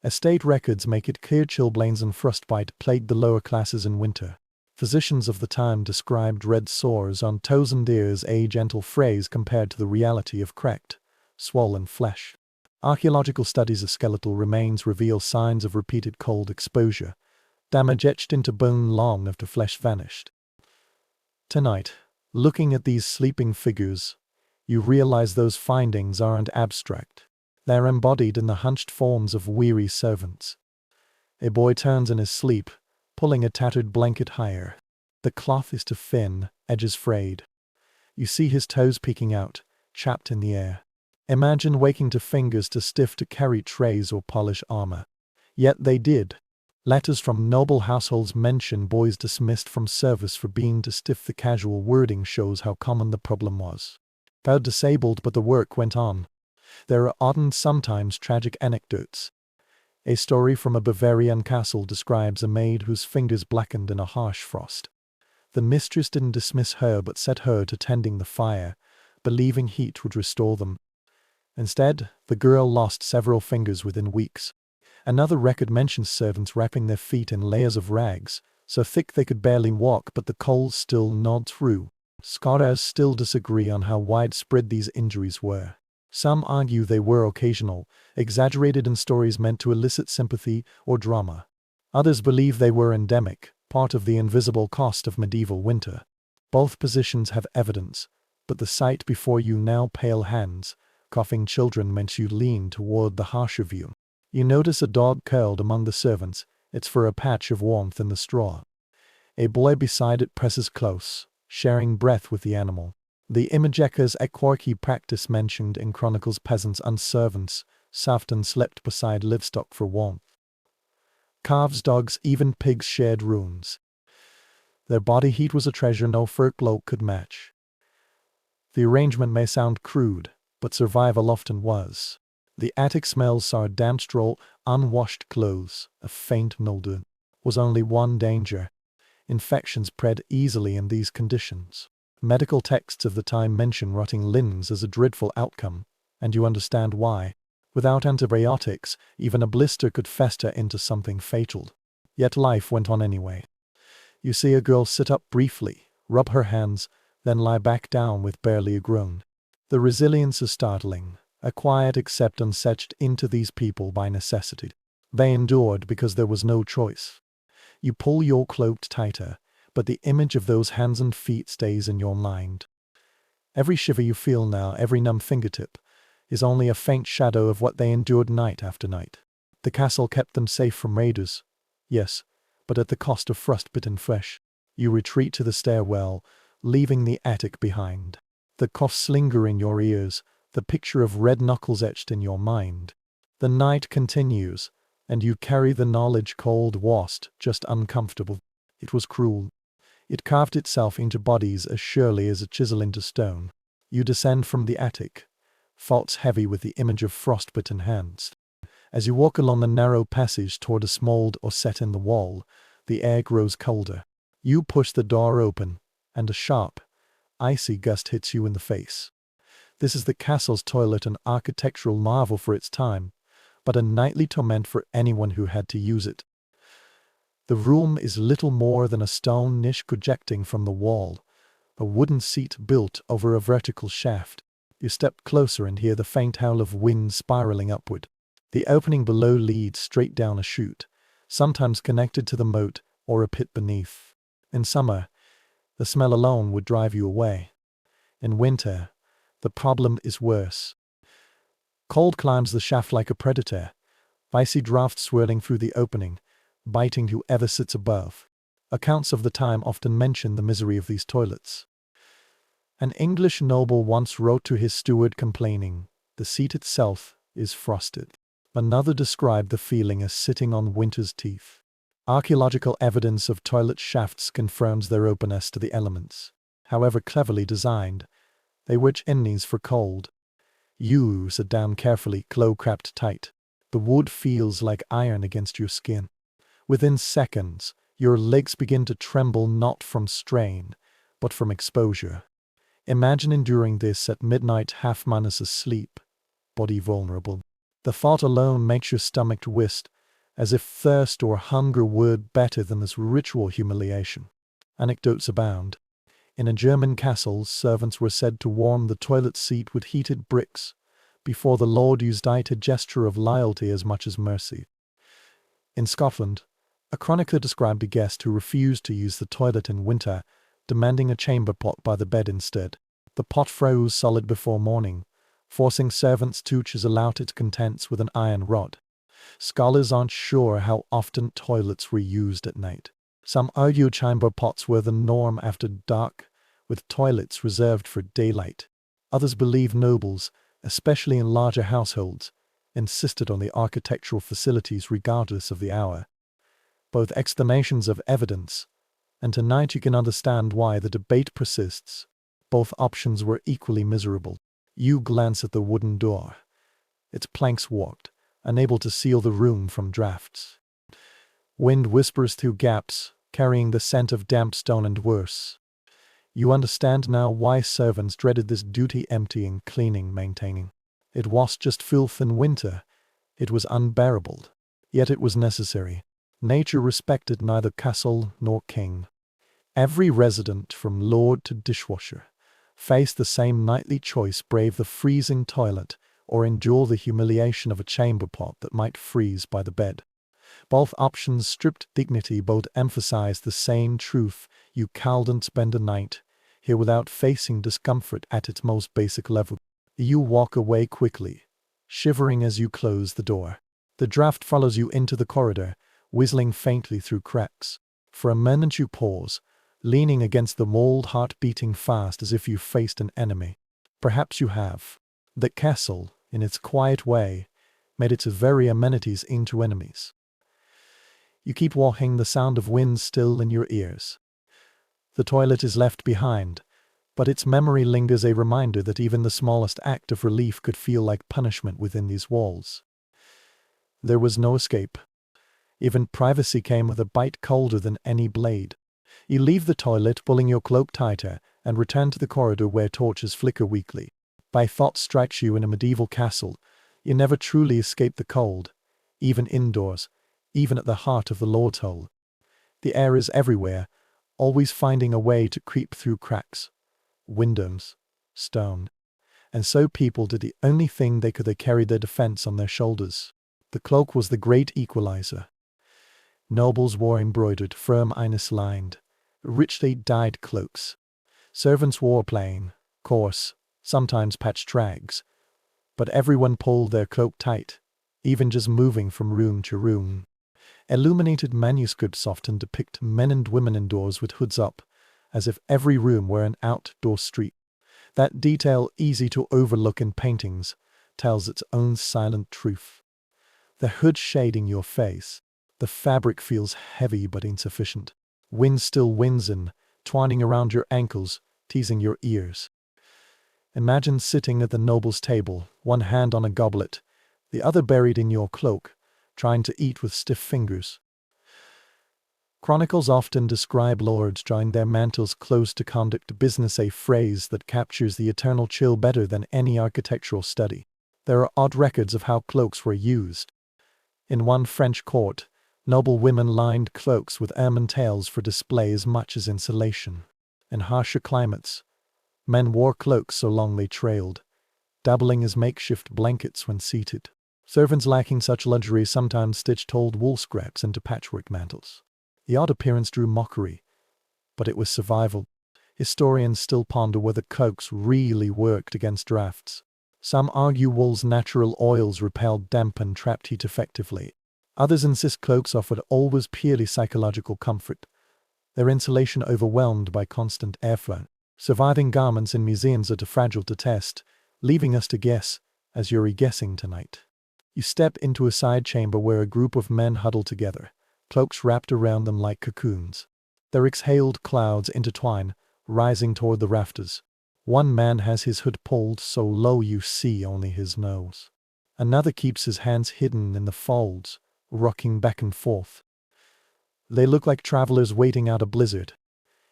Estate records make it clear chilblains and frostbite plagued the lower classes in winter. Physicians of the time described red sores on toes and ears a gentle phrase compared to the reality of cracked, swollen flesh. Archaeological studies of skeletal remains reveal signs of repeated cold exposure, damage etched into bone long after flesh vanished. Tonight, looking at these sleeping figures, you realize those findings aren't abstract. They're embodied in the hunched forms of weary servants. A boy turns in his sleep, pulling a tattered blanket higher. The cloth is too thin, edges frayed. You see his toes peeking out, chapped in the air. Imagine waking to fingers too stiff to carry trays or polish armor. Yet they did. Letters from noble households mention boys dismissed from service for being too stiff. The casual wording shows how common the problem was. Found disabled, but the work went on. There are odd and sometimes tragic anecdotes. A story from a Bavarian castle describes a maid whose fingers blackened in a harsh frost. The mistress didn't dismiss her but set her to tending the fire, believing heat would restore them. Instead, the girl lost several fingers within weeks. Another record mentions servants wrapping their feet in layers of rags, so thick they could barely walk, but the cold still gnawed through. Scholars still disagree on how widespread these injuries were. Some argue they were occasional, exaggerated in stories meant to elicit sympathy or drama. Others believe they were endemic, part of the invisible cost of medieval winter. Both positions have evidence, but the sight before you now, pale hands, coughing children, meant you lean toward the harsher view. You notice a dog curled among the servants, its for a patch of warmth in the straw. A boy beside it presses close, sharing breath with the animal. The image echoes a quirky practice mentioned in chronicles. Peasants and servants soft and slept beside livestock for warmth. Calves, dogs, even pigs shared rooms. Their body heat was a treasure no fur cloak could match. The arrangement may sound crude, but survival often was. The attic smells saw damp straw, unwashed clothes, a faint mildew. Was only one danger. Infections spread easily in these conditions. Medical texts of the time mention rotting linens as a dreadful outcome, and you understand why. Without antibiotics, even a blister could fester into something fatal. Yet life went on anyway. You see a girl sit up briefly, rub her hands, then lie back down with barely a groan. The resilience is startling, a quiet acceptance etched into these people by necessity. They endured because there was no choice. You pull your cloak tighter, but the image of those hands and feet stays in your mind. Every shiver you feel now, every numb fingertip, is only a faint shadow of what they endured night after night. The castle kept them safe from raiders, yes, but at the cost of frostbitten flesh. You retreat to the stairwell, leaving the attic behind. The coughs linger in your ears, the picture of red knuckles etched in your mind. The night continues, and you carry the knowledge cold washed, just uncomfortable. It was cruel. It carved itself into bodies as surely as a chisel into stone. You descend from the attic, thoughts heavy with the image of frostbitten hands. As you walk along the narrow passage toward a small door set in the wall, the air grows colder. You push the door open, and a sharp, icy gust hits you in the face. This is the castle's toilet, an architectural marvel for its time, but a nightly torment for anyone who had to use it. The room is little more than a stone niche projecting from the wall, a wooden seat built over a vertical shaft. You step closer and hear the faint howl of wind spiraling upward. The opening below leads straight down a chute, sometimes connected to the moat or a pit beneath. In summer, the smell alone would drive you away. In winter, the problem is worse. Cold climbs the shaft like a predator, icy drafts swirling through the opening, biting whoever sits above. Accounts of the time often mention the misery of these toilets. An English noble once wrote to his steward complaining, "The seat itself is frosted." Another described the feeling as sitting on winter's teeth. Archaeological evidence of toilet shafts confirms their openness to the elements. However cleverly designed, they were enemies for cold. You sit down carefully, cloak crept tight. The wood feels like iron against your skin. Within seconds, your legs begin to tremble, not from strain, but from exposure. Imagine enduring this at midnight, half minus asleep, body vulnerable. The thought alone makes your stomach twist, as if thirst or hunger were better than this ritual humiliation. Anecdotes abound. In a German castle, servants were said to warm the toilet seat with heated bricks, before the lord used it, a gesture of loyalty as much as mercy. In Scotland, a chronicler described a guest who refused to use the toilet in winter, demanding a chamber pot by the bed instead. The pot froze solid before morning, forcing servants to chisel out its contents with an iron rod. Scholars aren't sure how often toilets were used at night. Some argue chamber pots were the norm after dark, with toilets reserved for daylight. Others believe nobles, especially in larger households, insisted on the architectural facilities regardless of the hour. Both explanations of evidence, and tonight you can understand why the debate persists. Both options were equally miserable. You glance at the wooden door. Its planks warped, unable to seal the room from drafts. Wind whispers through gaps, carrying the scent of damp stone and worse. You understand now why servants dreaded this duty: emptying, cleaning, maintaining. It was just filth in winter. It was unbearable. Yet it was necessary. Nature respected neither castle nor king. Every resident, from lord to dishwasher, faced the same nightly choice: brave the freezing toilet, or endure the humiliation of a chamber pot that might freeze by the bed. Both options stripped dignity, both emphasized the same truth: you can't spend a night here without facing discomfort at its most basic level. You walk away quickly, shivering as you close the door. The draft follows you into the corridor, whistling faintly through cracks. For a moment you pause, leaning against the wall, heart beating fast as if you faced an enemy. Perhaps you have. The castle, in its quiet way, made its very amenities into enemies. You keep walking, the sound of wind still in your ears. The toilet is left behind, but its memory lingers, a reminder that even the smallest act of relief could feel like punishment within these walls. There was no escape. Even privacy came with a bite colder than any blade. You leave the toilet, pulling your cloak tighter, and return to the corridor where torches flicker weakly. By thought strikes you in a medieval castle, you never truly escape the cold, even indoors, even at the heart of the Lord's Hole. The air is everywhere, always finding a way to creep through cracks, windows, stone. And so people did the only thing they could: they carried their defense on their shoulders. The cloak was the great equalizer. Nobles wore embroidered, firm Ines-lined, richly dyed cloaks. Servants wore plain, coarse, sometimes patched rags. But everyone pulled their cloak tight, even just moving from room to room. Illuminated manuscripts often depict men and women indoors with hoods up, as if every room were an outdoor street. That detail, easy to overlook in paintings, tells its own silent truth. The hood shading your face. The fabric feels heavy but insufficient. Wind still winds in, twining around your ankles, teasing your ears. Imagine sitting at the noble's table, one hand on a goblet, the other buried in your cloak, trying to eat with stiff fingers. Chronicles often describe lords drawing their mantles close to conduct business, a phrase that captures the eternal chill better than any architectural study. There are odd records of how cloaks were used. In one French court, noble women lined cloaks with ermine tails for display as much as insulation. In harsher climates, men wore cloaks so long they trailed, doubling as makeshift blankets when seated. Servants lacking such luxury sometimes stitched old wool scraps into patchwork mantles. The odd appearance drew mockery, but it was survival. Historians still ponder whether cloaks really worked against drafts. Some argue wool's natural oils repelled damp and trapped heat effectively. Others insist cloaks offered always purely psychological comfort, their insulation overwhelmed by constant airflow. Surviving garments in museums are too fragile to test, leaving us to guess, as you're guessing tonight. You step into a side chamber where a group of men huddle together, cloaks wrapped around them like cocoons. Their exhaled clouds intertwine, rising toward the rafters. One man has his hood pulled so low you see only his nose. Another keeps his hands hidden in the folds, rocking back and forth. They look like travelers waiting out a blizzard,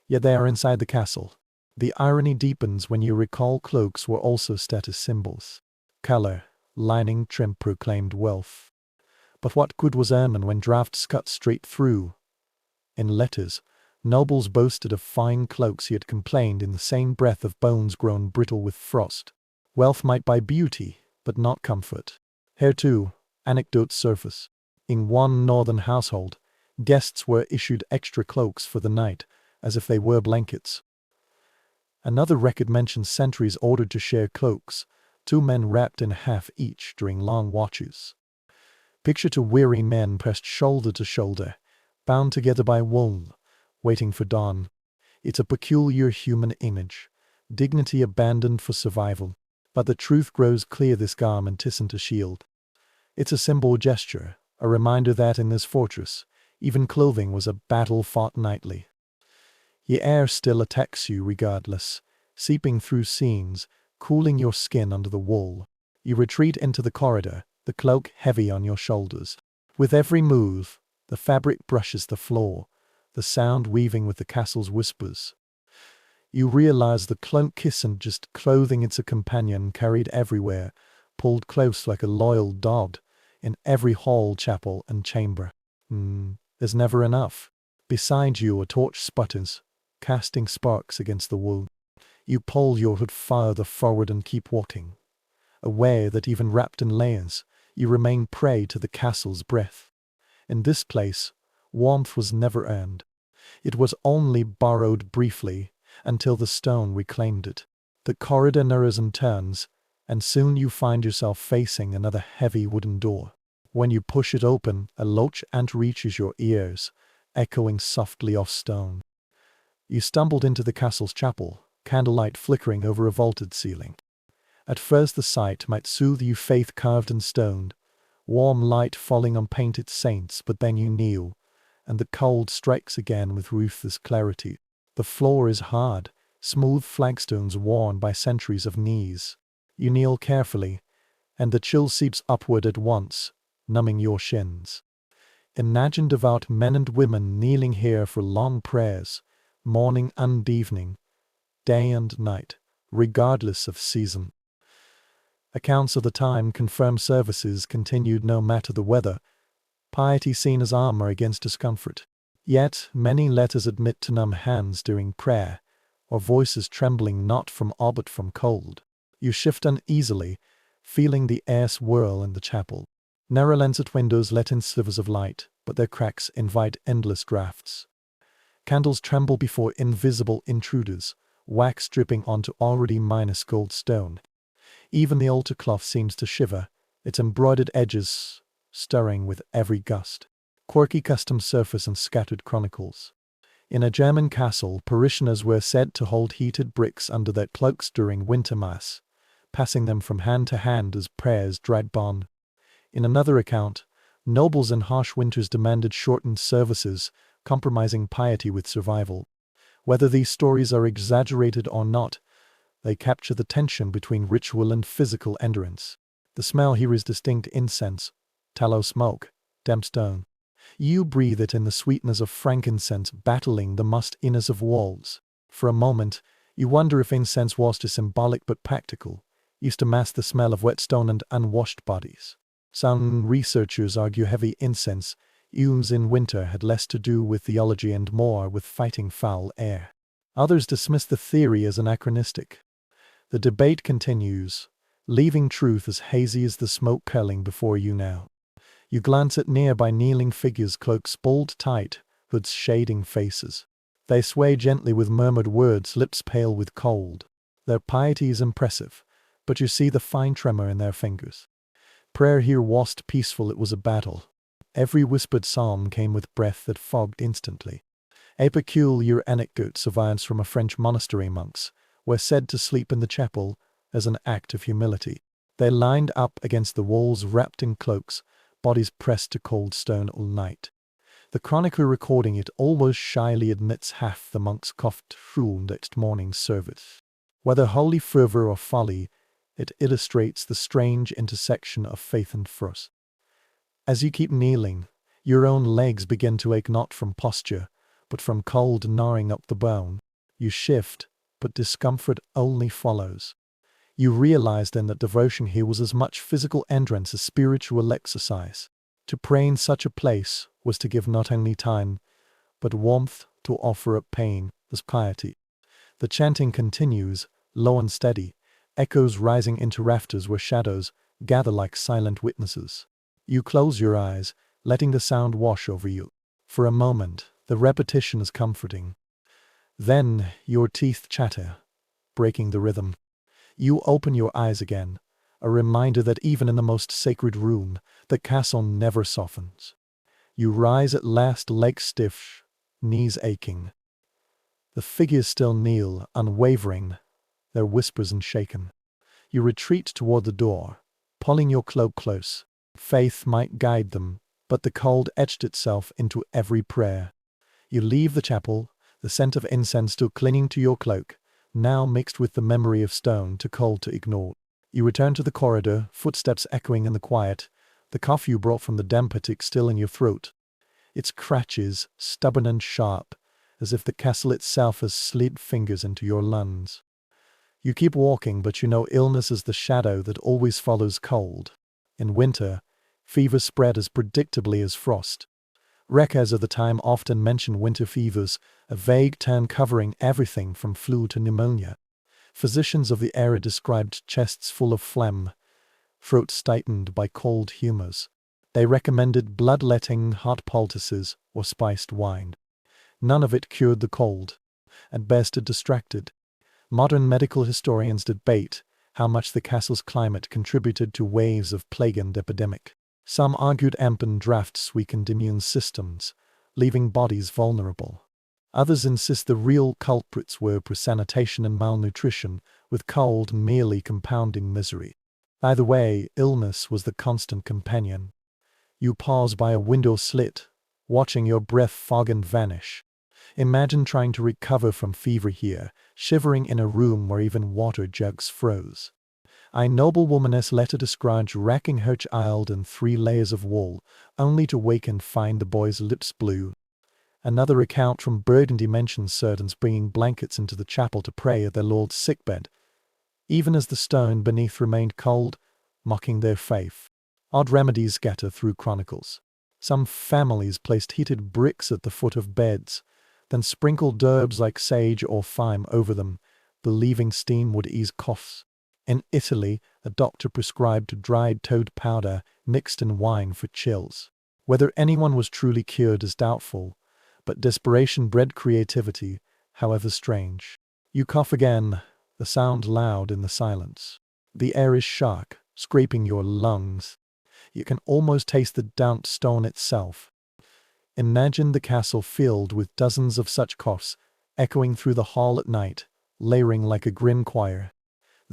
yet they are inside the castle. The irony deepens when you recall cloaks were also status symbols. Color, lining trim proclaimed wealth. But what good was ermine when drafts cut straight through? In letters, nobles boasted of fine cloaks, yet complained in the same breath of bones grown brittle with frost. Wealth might buy beauty, but not comfort. Here too, anecdotes surface. In one northern household, guests were issued extra cloaks for the night, as if they were blankets. Another record mentions sentries ordered to share cloaks, 2 men wrapped in half each during long watches. Picture 2 weary men pressed shoulder to shoulder, bound together by wool, waiting for dawn. It's a peculiar human image, dignity abandoned for survival. But the truth grows clear: this garment isn't a shield. It's a symbol gesture, a reminder that in this fortress, even clothing was a battle fought nightly. The air still attacks you regardless, seeping through seams, cooling your skin under the wool. You retreat into the corridor, the cloak heavy on your shoulders. With every move, the fabric brushes the floor, the sound weaving with the castle's whispers. You realize the cloak isn't just clothing, it's a companion carried everywhere, pulled close like a loyal dog, in every hall, chapel, and chamber. There's never enough. Beside you a torch sputters, casting sparks against the wool. You pull your hood farther forward and keep walking, aware that even wrapped in layers, you remain prey to the castle's breath. In this place, warmth was never earned. It was only borrowed briefly, until the stone reclaimed it. The corridor narrows and turns, and soon you find yourself facing another heavy wooden door. When you push it open, a low chant reaches your ears, echoing softly off stone. You stumbled into the castle's chapel, candlelight flickering over a vaulted ceiling. At first the sight might soothe you, faith carved in stone, warm light falling on painted saints, but then you kneel, and the cold strikes again with ruthless clarity. The floor is hard, smooth flagstones worn by centuries of knees. You kneel carefully, and the chill seeps upward at once, numbing your shins. Imagine devout men and women kneeling here for long prayers, morning and evening, day and night, regardless of season. Accounts of the time confirm services continued no matter the weather, piety seen as armor against discomfort. Yet many letters admit to numb hands during prayer, or voices trembling not from awe but from cold. You shift uneasily, feeling the air swirl in the chapel. Narrow lensed windows let in slivers of light, but their cracks invite endless drafts. Candles tremble before invisible intruders, wax dripping onto already minus gold stone. Even the altar cloth seems to shiver, its embroidered edges stirring with every gust. Quirky custom surface and scattered chronicles. In a German castle, parishioners were said to hold heated bricks under their cloaks during winter mass, passing them from hand to hand as prayers dried bond. In another account, nobles in harsh winters demanded shortened services, compromising piety with survival. Whether these stories are exaggerated or not, they capture the tension between ritual and physical endurance. The smell here is distinct: incense, tallow smoke, damp stone. You breathe it in, the sweetness of frankincense battling the mustiness of walls. For a moment, you wonder if incense was too symbolic but practical, used to mask the smell of wet stone and unwashed bodies. Some researchers argue heavy incense fumes in winter had less to do with theology and more with fighting foul air. Others dismiss the theory as anachronistic. The debate continues, leaving truth as hazy as the smoke curling before you now. You glance at nearby kneeling figures, cloaks pulled tight, hoods shading faces. They sway gently with murmured words, lips pale with cold. Their piety is impressive, but you see the fine tremor in their fingers. Prayer here wasn't peaceful, it was a battle. Every whispered psalm came with breath that fogged instantly. A peculiar anecdote survives from a French monastery. Monks were said to sleep in the chapel as an act of humility. They lined up against the walls wrapped in cloaks, bodies pressed to cold stone all night. The chronicler recording it almost shyly admits half the monks coughed through next morning's service. Whether holy fervor or folly, it illustrates the strange intersection of faith and force. As you keep kneeling, your own legs begin to ache, not from posture, but from cold gnawing up the bone. You shift, but discomfort only follows. You realized then that devotion here was as much physical endurance as spiritual exercise. To pray in such a place was to give not only time, but warmth, to offer up pain as piety. The chanting continues, low and steady, echoes rising into rafters where shadows gather like silent witnesses. You close your eyes, letting the sound wash over you. For a moment, the repetition is comforting. Then your teeth chatter, breaking the rhythm. You open your eyes again, a reminder that even in the most sacred room, the castle never softens. You rise at last, legs stiff, knees aching. The figures still kneel, unwavering, their whispers unshaken. You retreat toward the door, pulling your cloak close. Faith might guide them, but the cold etched itself into every prayer. You leave the chapel, the scent of incense still clinging to your cloak, now mixed with the memory of stone too cold to ignore. You return to the corridor, footsteps echoing in the quiet, the cough you brought from the dampetic still in your throat. Its crutches, stubborn and sharp, as if the castle itself has slid fingers into your lungs. You keep walking, but you know illness is the shadow that always follows cold. In winter, fever spread as predictably as frost. Records of the time often mention winter fevers, a vague term covering everything from flu to pneumonia. Physicians of the era described chests full of phlegm, throats tightened by cold humors. They recommended bloodletting, hot poultices, or spiced wine. None of it cured the cold. At best it distracted. Modern medical historians debate how much the castle's climate contributed to waves of plague and epidemic. Some argued ample drafts weakened immune systems, leaving bodies vulnerable. Others insist the real culprits were presanitation and malnutrition, with cold merely compounding misery. Either way, illness was the constant companion. You pause by a window slit, watching your breath fog and vanish. Imagine trying to recover from fever here, shivering in a room where even water jugs froze. A noblewomaness letter describes racking her child in 3 layers of wool, only to wake and find the boy's lips blue. Another account from Burgundy mentions servants bringing blankets into the chapel to pray at their lord's sickbed, even as the stone beneath remained cold, mocking their faith. Odd remedies scatter through chronicles. Some families placed heated bricks at the foot of beds, then sprinkled herbs like sage or thyme over them, believing steam would ease coughs. In Italy, a doctor prescribed dried toad powder mixed in wine for chills. Whether anyone was truly cured is doubtful, but desperation bred creativity, however strange. You cough again, the sound loud in the silence. The air is sharp, scraping your lungs. You can almost taste the damp stone itself. Imagine the castle filled with dozens of such coughs, echoing through the hall at night, layering like a grim choir.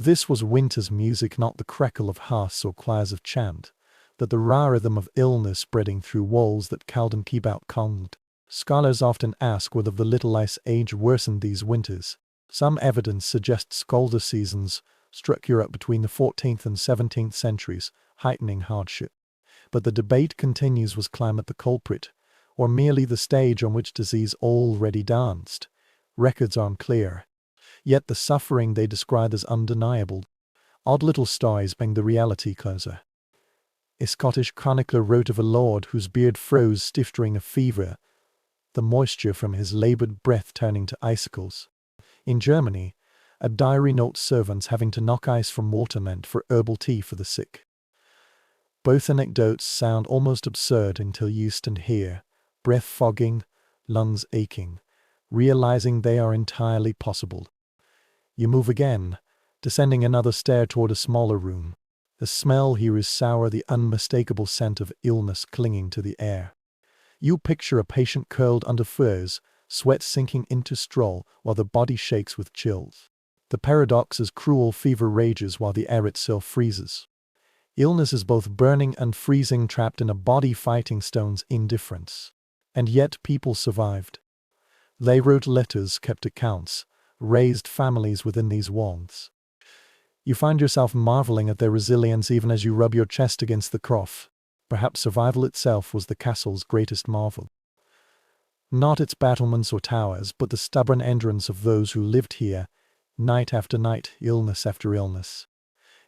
This was winter's music, not the crackle of hearths or choirs of chant, but the raw rhythm of illness spreading through walls that could and keep out cold. Scholars often ask whether the Little Ice Age worsened these winters. Some evidence suggests colder seasons struck Europe between the 14th and 17th centuries, heightening hardship. But the debate continues: was climate the culprit, or merely the stage on which disease already danced? Records are unclear. Yet the suffering they describe is undeniable. Odd little stories bring the reality closer. A Scottish chronicler wrote of a lord whose beard froze stiff during a fever, the moisture from his labored breath turning to icicles. In Germany, a diary notes servants having to knock ice from water meant for herbal tea for the sick. Both anecdotes sound almost absurd until you stand here, breath fogging, lungs aching, realizing they are entirely possible. You move again, descending another stair toward a smaller room. The smell here is sour, the unmistakable scent of illness clinging to the air. You picture a patient curled under furs, sweat sinking into straw while the body shakes with chills. The paradox is cruel: fever rages while the air itself freezes. Illness is both burning and freezing, trapped in a body fighting stone's indifference. And yet people survived. They wrote letters, kept accounts, raised families within these walls. You find yourself marveling at their resilience even as you rub your chest against the cross. Perhaps survival itself was the castle's greatest marvel. Not its battlements or towers, but the stubborn endurance of those who lived here, night after night, illness after illness.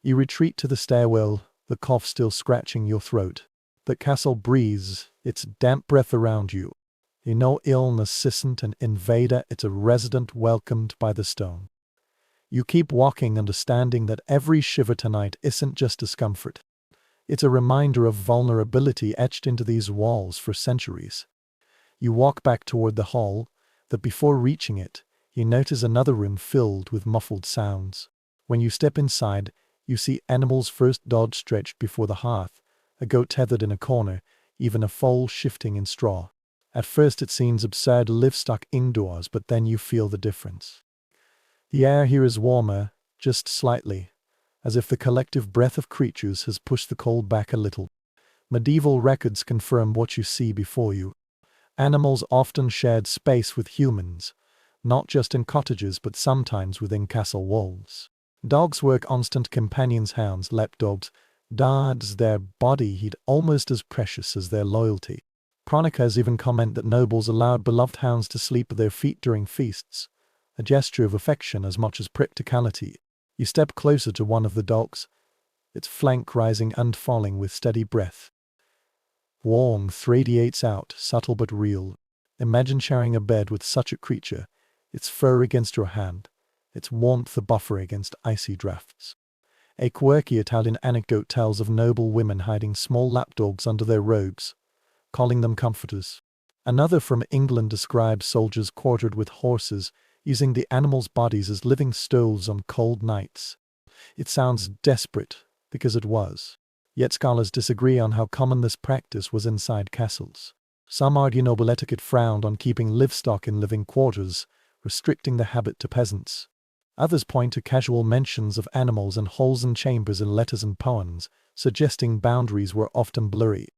You retreat to the stairwell, the cough still scratching your throat. The castle breathes, its damp breath around you. You know illness isn't an invader, it's a resident welcomed by the stone. You keep walking, understanding that every shiver tonight isn't just discomfort. It's a reminder of vulnerability etched into these walls for centuries. You walk back toward the hall, but before reaching it, you notice another room filled with muffled sounds. When you step inside, you see animals first dodge stretched before the hearth, a goat tethered in a corner, even a foal shifting in straw. At first it seems absurd livestock indoors, but then you feel the difference. The air here is warmer, just slightly, as if the collective breath of creatures has pushed the cold back a little. Medieval records confirm what you see before you. Animals often shared space with humans, not just in cottages but sometimes within castle walls. Dogs were constant companions, hounds, lapdogs, dogs, their body heat almost as precious as their loyalty. Chroniclers even comment that nobles allowed beloved hounds to sleep at their feet during feasts, a gesture of affection as much as practicality. You step closer to one of the dogs, its flank rising and falling with steady breath. Warmth radiates out, subtle but real. Imagine sharing a bed with such a creature, its fur against your hand, its warmth a buffer against icy drafts. A quirky Italian anecdote tells of noble women hiding small lapdogs under their robes, calling them comforters. Another from England describes soldiers quartered with horses, using the animals' bodies as living stoves on cold nights. It sounds desperate, because it was. Yet scholars disagree on how common this practice was inside castles. Some argue noble etiquette frowned on keeping livestock in living quarters, restricting the habit to peasants. Others point to casual mentions of animals and holes in chambers in letters and poems, suggesting boundaries were often blurry.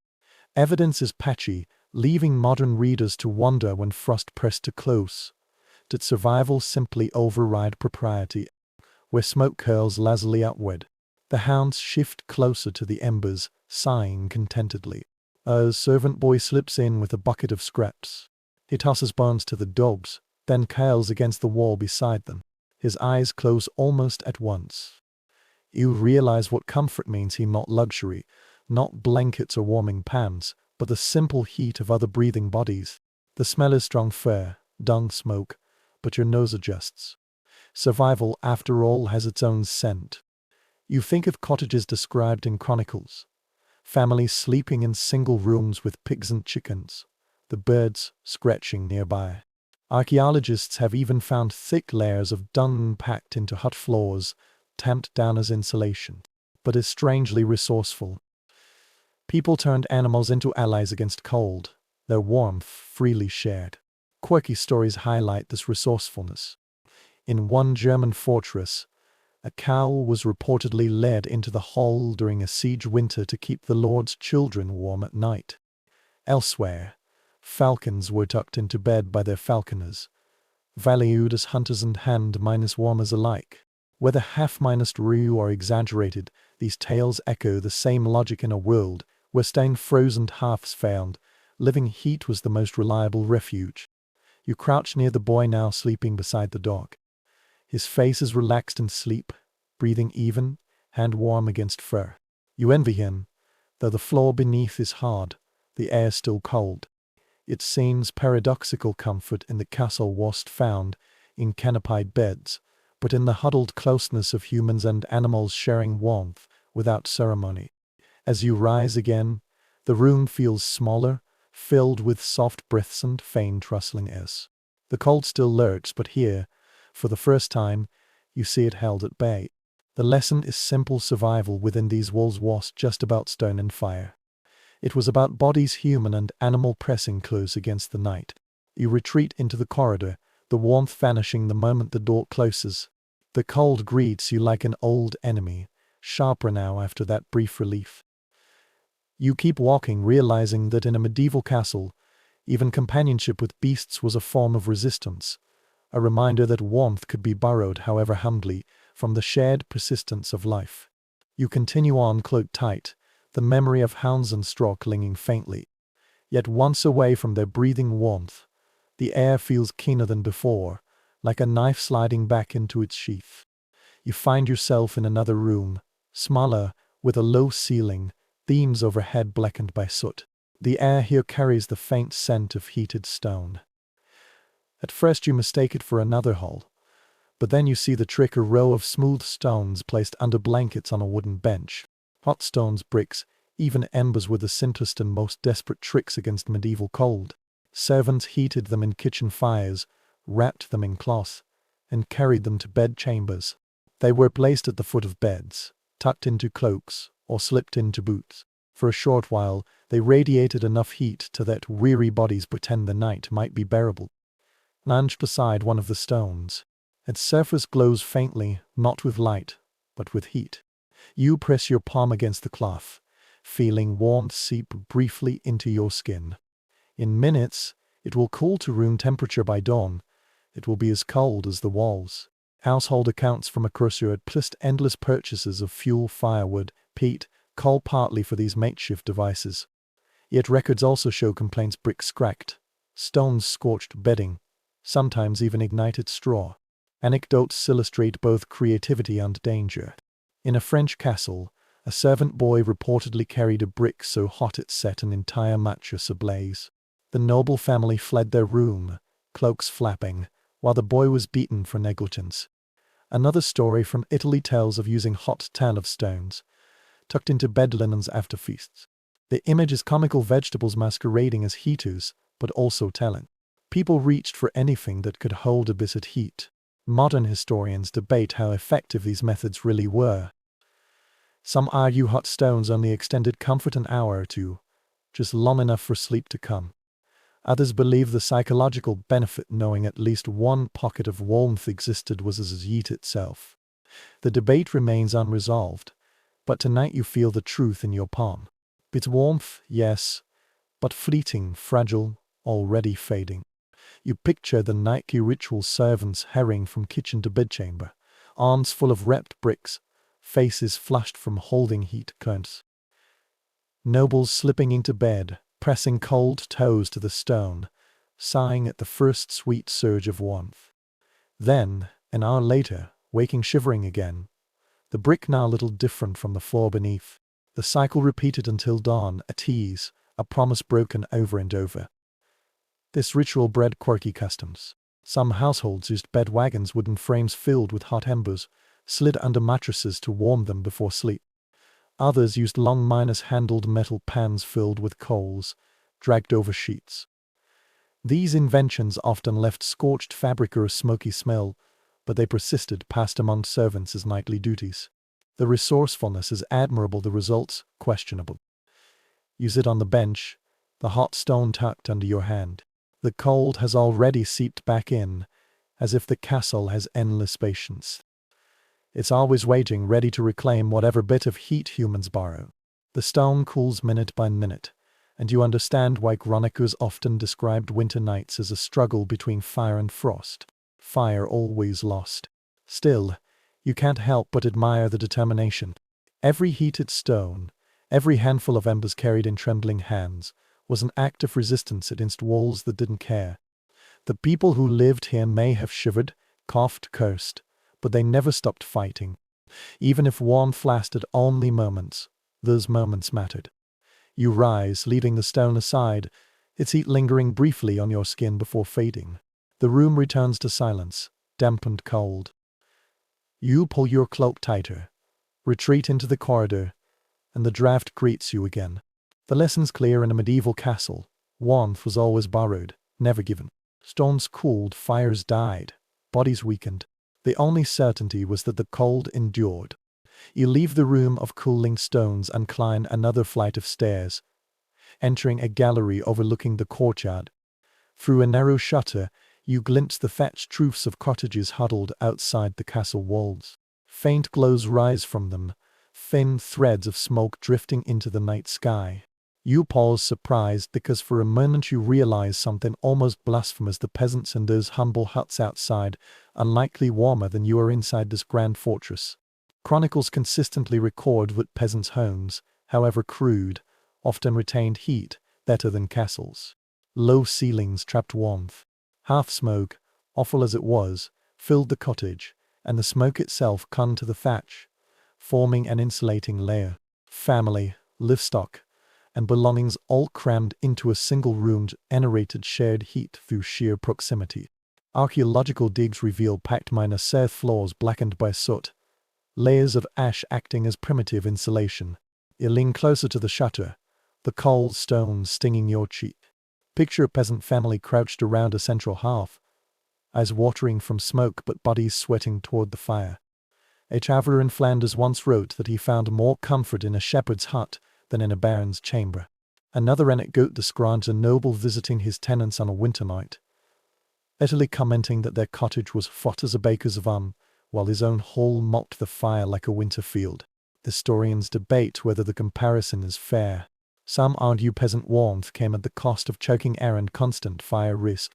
Evidence is patchy, leaving modern readers to wonder when frost pressed too close. Did survival simply override propriety? Where smoke curls lazily outward, the hounds shift closer to the embers, sighing contentedly. A servant boy slips in with a bucket of scraps. He tosses bones to the dogs, then curls against the wall beside them. His eyes close almost at once. You realize what comfort means here, not luxury, not blankets or warming pans, but the simple heat of other breathing bodies. The smell is strong fur, dung smoke, but your nose adjusts. Survival, after all, has its own scent. You think of cottages described in chronicles. Families sleeping in single rooms with pigs and chickens, the birds scratching nearby. Archaeologists have even found thick layers of dung packed into hut floors, tamped down as insulation, but is strangely resourceful. People turned animals into allies against cold, their warmth freely shared. Quirky stories highlight this resourcefulness. In one German fortress, a cow was reportedly led into the hall during a siege winter to keep the lord's children warm at night. Elsewhere, falcons were tucked into bed by their falconers, valued as hunters and hand-minus warmers alike. Whether half-minus true or exaggerated, these tales echo the same logic in a world where staying frozen halves found, living heat was the most reliable refuge. You crouch near the boy now sleeping beside the dog. His face is relaxed in sleep, breathing even, hand warm against fur. You envy him, though the floor beneath is hard, the air still cold. It seems paradoxical comfort in the castle was found in canopied beds, but in the huddled closeness of humans and animals sharing warmth without ceremony. As you rise again, the room feels smaller, filled with soft breaths and faint rustling airs. The cold still lurks, but here, for the first time, you see it held at bay. The lesson is simple: survival within these walls was just about stone and fire. It was about bodies, human and animal, pressing close against the night. You retreat into the corridor, the warmth vanishing the moment the door closes. The cold greets you like an old enemy, sharper now after that brief relief. You keep walking, realizing that in a medieval castle, even companionship with beasts was a form of resistance, a reminder that warmth could be borrowed, however humbly, from the shared persistence of life. You continue on, cloaked tight, the memory of hounds and straw clinging faintly. Yet once away from their breathing warmth, the air feels keener than before, like a knife sliding back into its sheath. You find yourself in another room, smaller, with a low ceiling, beams overhead blackened by soot. The air here carries the faint scent of heated stone. At first you mistake it for another hall, but then you see the trick: a row of smooth stones placed under blankets on a wooden bench. Hot stones, bricks, even embers were the simplest and most desperate tricks against medieval cold. Servants heated them in kitchen fires, wrapped them in cloth, and carried them to bed chambers. They were placed at the foot of beds, tucked into cloaks, or slipped into boots. For a short while, they radiated enough heat to let weary bodies pretend the night might be bearable. Lounge beside one of the stones. Its surface glows faintly, not with light, but with heat. You press your palm against the cloth, feeling warmth seep briefly into your skin. In minutes, it will cool to room temperature. By dawn, it will be as cold as the walls. Household accounts from across Europe list endless purchases of fuel, firewood, peat, coal, partly for these makeshift devices. Yet records also show complaints: bricks cracked, stones scorched, bedding, sometimes even ignited straw. Anecdotes illustrate both creativity and danger. In a French castle, a servant boy reportedly carried a brick so hot it set an entire mattress ablaze. The noble family fled their room, cloaks flapping, while the boy was beaten for negligence. Another story from Italy tells of using hot tan of stones, tucked into bed linens after feasts. The image is comical vegetables masquerading as heaters, but also telling. People reached for anything that could hold a bit of heat. Modern historians debate how effective these methods really were. Some argue hot stones only extended comfort an hour or two, just long enough for sleep to come. Others believe the psychological benefit knowing at least one pocket of warmth existed was as heat itself. The debate remains unresolved, but tonight you feel the truth in your palm. It's warmth, yes, but fleeting, fragile, already fading. You picture the nightly ritual: servants hurrying from kitchen to bedchamber, arms full of wrapped bricks, faces flushed from holding heat currents. Nobles slipping into bed, pressing cold toes to the stone, sighing at the first sweet surge of warmth. Then, an hour later, waking shivering again, the brick now a little different from the floor beneath. The cycle repeated until dawn, a tease, a promise broken over and over. This ritual bred quirky customs. Some households used bed wagons, wooden frames filled with hot embers, slid under mattresses to warm them before sleep. Others used long minus-handled metal pans filled with coals, dragged over sheets. These inventions often left scorched fabric or a smoky smell, but they persisted, passed among servants as nightly duties. The resourcefulness is admirable, the results questionable. You sit on the bench, the hot stone tucked under your hand. The cold has already seeped back in, as if the castle has endless patience. It's always waiting, ready to reclaim whatever bit of heat humans borrow. The stone cools minute by minute, and you understand why chroniclers often described winter nights as a struggle between fire and frost. Fire always lost. Still, you can't help but admire the determination. Every heated stone, every handful of embers carried in trembling hands, was an act of resistance against walls that didn't care. The people who lived here may have shivered, coughed, cursed, but they never stopped fighting. Even if warmth lasted only moments, those moments mattered. You rise, leaving the stone aside, its heat lingering briefly on your skin before fading. The room returns to silence, damp and cold. You pull your cloak tighter, retreat into the corridor, and the draft greets you again. The lesson's clear: in a medieval castle, warmth was always borrowed, never given. Stones cooled, fires died, bodies weakened. The only certainty was that the cold endured. You leave the room of cooling stones and climb another flight of stairs, entering a gallery overlooking the courtyard. Through a narrow shutter, you glimpse the thatched roofs of cottages huddled outside the castle walls. Faint glows rise from them, thin threads of smoke drifting into the night sky. You pause, surprised, because for a moment you realize something almost blasphemous: the peasants in those humble huts outside, unlikely warmer than you are inside this grand fortress. Chronicles consistently record that peasants' homes, however crude, often retained heat better than castles. Low ceilings trapped warmth. Half smoke, awful as it was, filled the cottage, and the smoke itself clung to the thatch, forming an insulating layer. Family, livestock, and belongings all crammed into a single room generated shared heat through sheer proximity. Archaeological digs reveal packed minor earth floors blackened by soot, layers of ash acting as primitive insulation. You lean closer to the shutter, the cold stones stinging your cheek. Picture a peasant family crouched around a central hearth, eyes watering from smoke but bodies sweating toward the fire. A traveller in Flanders once wrote that he found more comfort in a shepherd's hut than in a baron's chamber. Another anecdote describes a noble visiting his tenants on a winter night, bitterly commenting that their cottage was hot as a baker's oven, while his own hall mocked the fire like a winter field. Historians debate whether the comparison is fair. Some argue peasant warmth came at the cost of choking air and constant fire risk.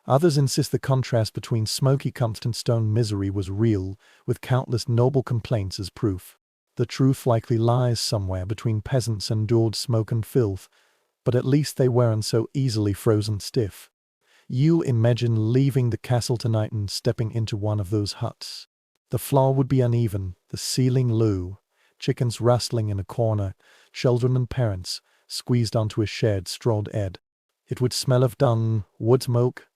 Others insist the contrast between smoky comfort and stone misery was real, with countless noble complaints as proof. The truth likely lies somewhere between peasants endured smoke and filth, but at least they weren't so easily frozen stiff. You imagine leaving the castle tonight and stepping into one of those huts. The floor would be uneven, the ceiling low, chickens rustling in a corner, children and parents squeezed onto a shared strawed bed. It would smell of dung, wood smoke,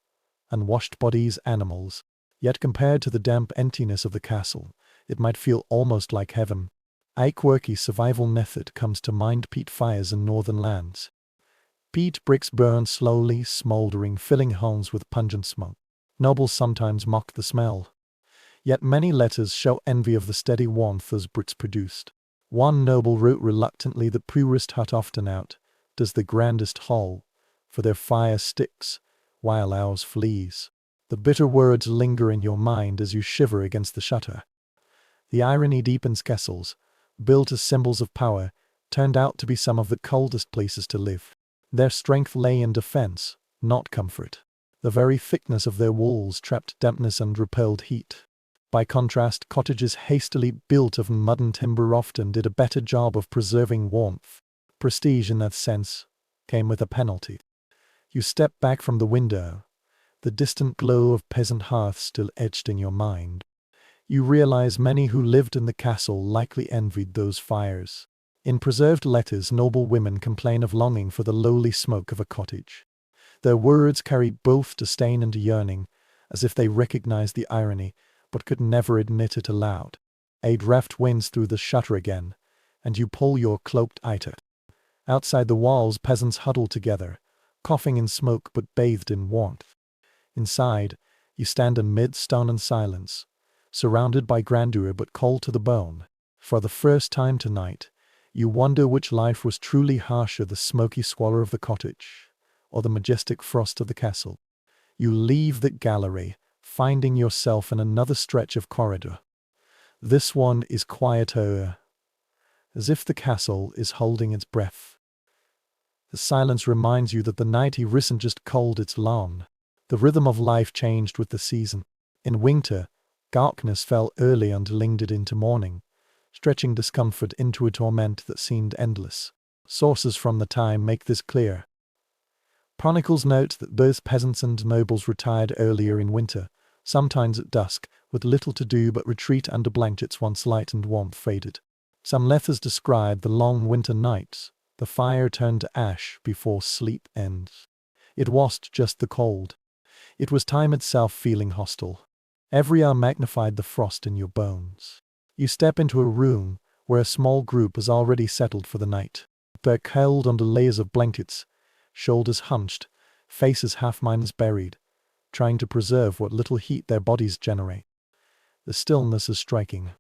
and washed bodies, animals. Yet compared to the damp emptiness of the castle, it might feel almost like heaven. A quirky survival method comes to mind: peat fires in northern lands. Peat bricks burn slowly, smoldering, filling homes with pungent smoke. Nobles sometimes mocked the smell, yet many letters show envy of the steady warmth those bricks produced. One noble wrote reluctantly, "The poorest hut often out does the grandest hall, for their fire sticks, while ours flees." The bitter words linger in your mind as you shiver against the shutter. The irony deepens. Castles, built as symbols of power, turned out to be some of the coldest places to live. Their strength lay in defense, not comfort. The very thickness of their walls trapped dampness and repelled heat. By contrast, cottages hastily built of mud and timber often did a better job of preserving warmth. Prestige in that sense came with a penalty. You step back from the window, the distant glow of peasant hearths still etched in your mind. You realize many who lived in the castle likely envied those fires. In preserved letters, noble women complain of longing for the lowly smoke of a cottage. Their words carry both disdain and yearning, as if they recognized the irony, but could never admit it aloud. A draft winds through the shutter again, and you pull your cloaked iter. Outside the walls, peasants huddle together, coughing in smoke but bathed in warmth. Inside, you stand amid stone and silence, surrounded by grandeur but cold to the bone. For the first time tonight, you wonder which life was truly harsher: the smoky squalor of the cottage, or the majestic frost of the castle. You leave the gallery, finding yourself in another stretch of corridor. This one is quieter, as if the castle is holding its breath. The silence reminds you that the night here isn't just cold, it's long. The rhythm of life changed with the season. In winter, darkness fell early and lingered into morning, stretching discomfort into a torment that seemed endless. Sources from the time make this clear. Chronicles note that both peasants and nobles retired earlier in winter, sometimes at dusk, with little to do but retreat under blankets once light and warmth faded. Some letters describe the long winter nights, the fire turned to ash before sleep ends. It wasn't just the cold. It was time itself feeling hostile. Every hour magnified the frost in your bones. You step into a room where a small group has already settled for the night. They're curled under layers of blankets, shoulders hunched, faces half-minds buried, trying to preserve what little heat their bodies generate. The stillness is striking.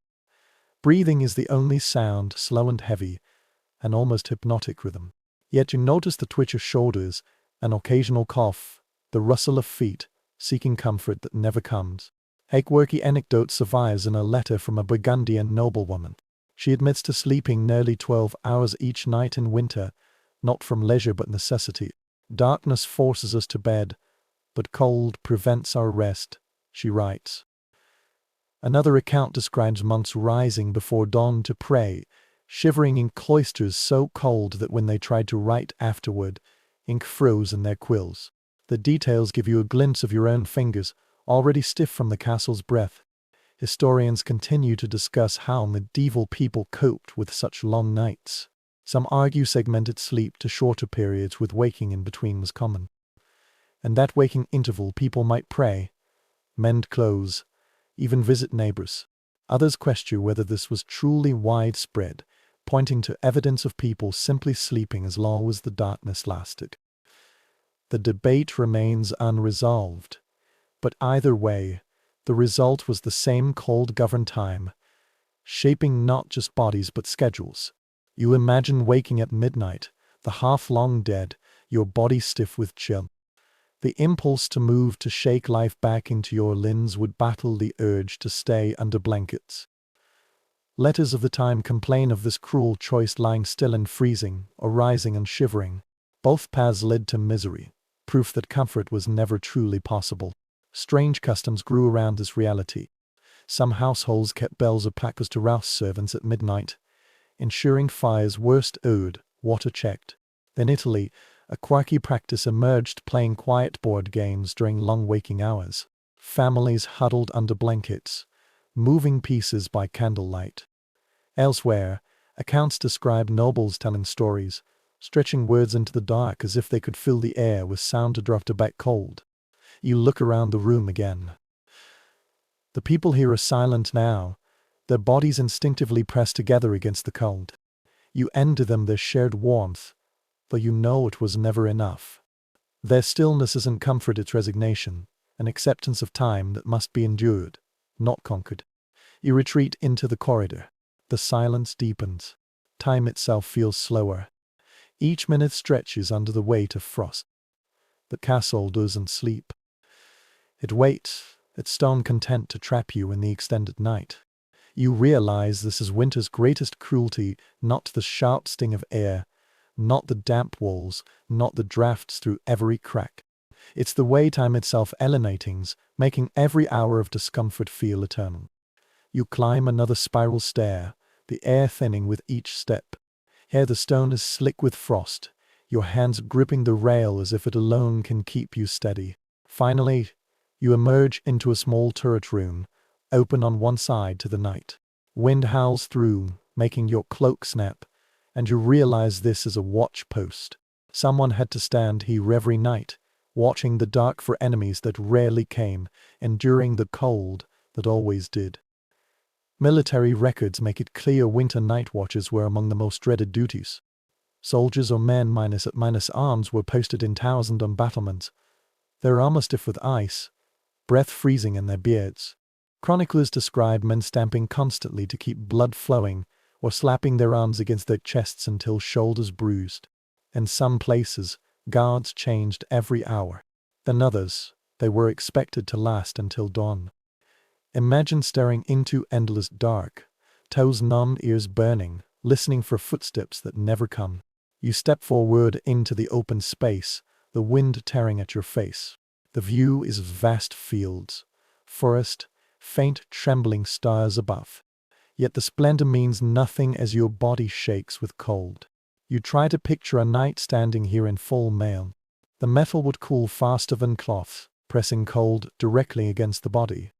Breathing is the only sound, slow and heavy, an almost hypnotic rhythm. Yet you notice the twitch of shoulders, an occasional cough, the rustle of feet, seeking comfort that never comes. A quirky anecdote survives in a letter from a Burgundian noblewoman. She admits to sleeping nearly 12 hours each night in winter, not from leisure but necessity. "Darkness forces us to bed, but cold prevents our rest," she writes. Another account describes monks rising before dawn to pray, shivering in cloisters so cold that when they tried to write afterward, ink froze in their quills. The details give you a glimpse of your own fingers, already stiff from the castle's breath. Historians continue to discuss how medieval people coped with such long nights. Some argue segmented sleep to shorter periods with waking in between was common. In that waking interval people might pray, mend clothes, even visit neighbors. Others question whether this was truly widespread, pointing to evidence of people simply sleeping as long as the darkness lasted. The debate remains unresolved, but either way, the result was the same cold-governed time, shaping not just bodies but schedules. You imagine waking at midnight, the half long dead, your body stiff with chill. The impulse to move to shake life back into your limbs would battle the urge to stay under blankets. Letters of the time complain of this cruel choice, lying still and freezing, or rising and shivering. Both paths led to misery, proof that comfort was never truly possible. Strange customs grew around this reality. Some households kept bells or placas to rouse servants at midnight, ensuring fires were stowed, water checked. In Italy, a quirky practice emerged, playing quiet board games during long waking hours. Families huddled under blankets, moving pieces by candlelight. Elsewhere, accounts describe nobles telling stories, stretching words into the dark as if they could fill the air with sound to drive back cold. You look around the room again. The people here are silent now, their bodies instinctively pressed together against the cold. You envy them their shared warmth, though you know it was never enough. Their stillness isn't comfort, it's resignation, an acceptance of time that must be endured, not conquered. You retreat into the corridor. The silence deepens. Time itself feels slower. Each minute stretches under the weight of frost. The castle doesn't sleep. It waits, its stone content to trap you in the extended night. You realize this is winter's greatest cruelty, not the sharp sting of air, not the damp walls, not the drafts through every crack. It's the way time itself alienating, making every hour of discomfort feel eternal. You climb another spiral stair, the air thinning with each step. Here the stone is slick with frost, your hands gripping the rail as if it alone can keep you steady. Finally, you emerge into a small turret room, open on one side to the night. Wind howls through, making your cloak snap, and you realize this is a watch post. Someone had to stand here every night, watching the dark for enemies that rarely came, enduring the cold that always did. Military records make it clear winter night watches were among the most dreaded duties. Soldiers or men minus arms were posted in towers and on battlements, their armor stiff with ice, breath freezing in their beards. Chroniclers describe men stamping constantly to keep blood flowing, or slapping their arms against their chests until shoulders bruised. In some places, guards changed every hour. In others, they were expected to last until dawn. Imagine staring into endless dark, toes numbed, ears burning, listening for footsteps that never come. You step forward into the open space, the wind tearing at your face. The view is vast fields, forest, faint trembling stars above. Yet the splendor means nothing as your body shakes with cold. You try to picture a knight standing here in full mail. The metal would cool faster than cloth, pressing cold directly against the body.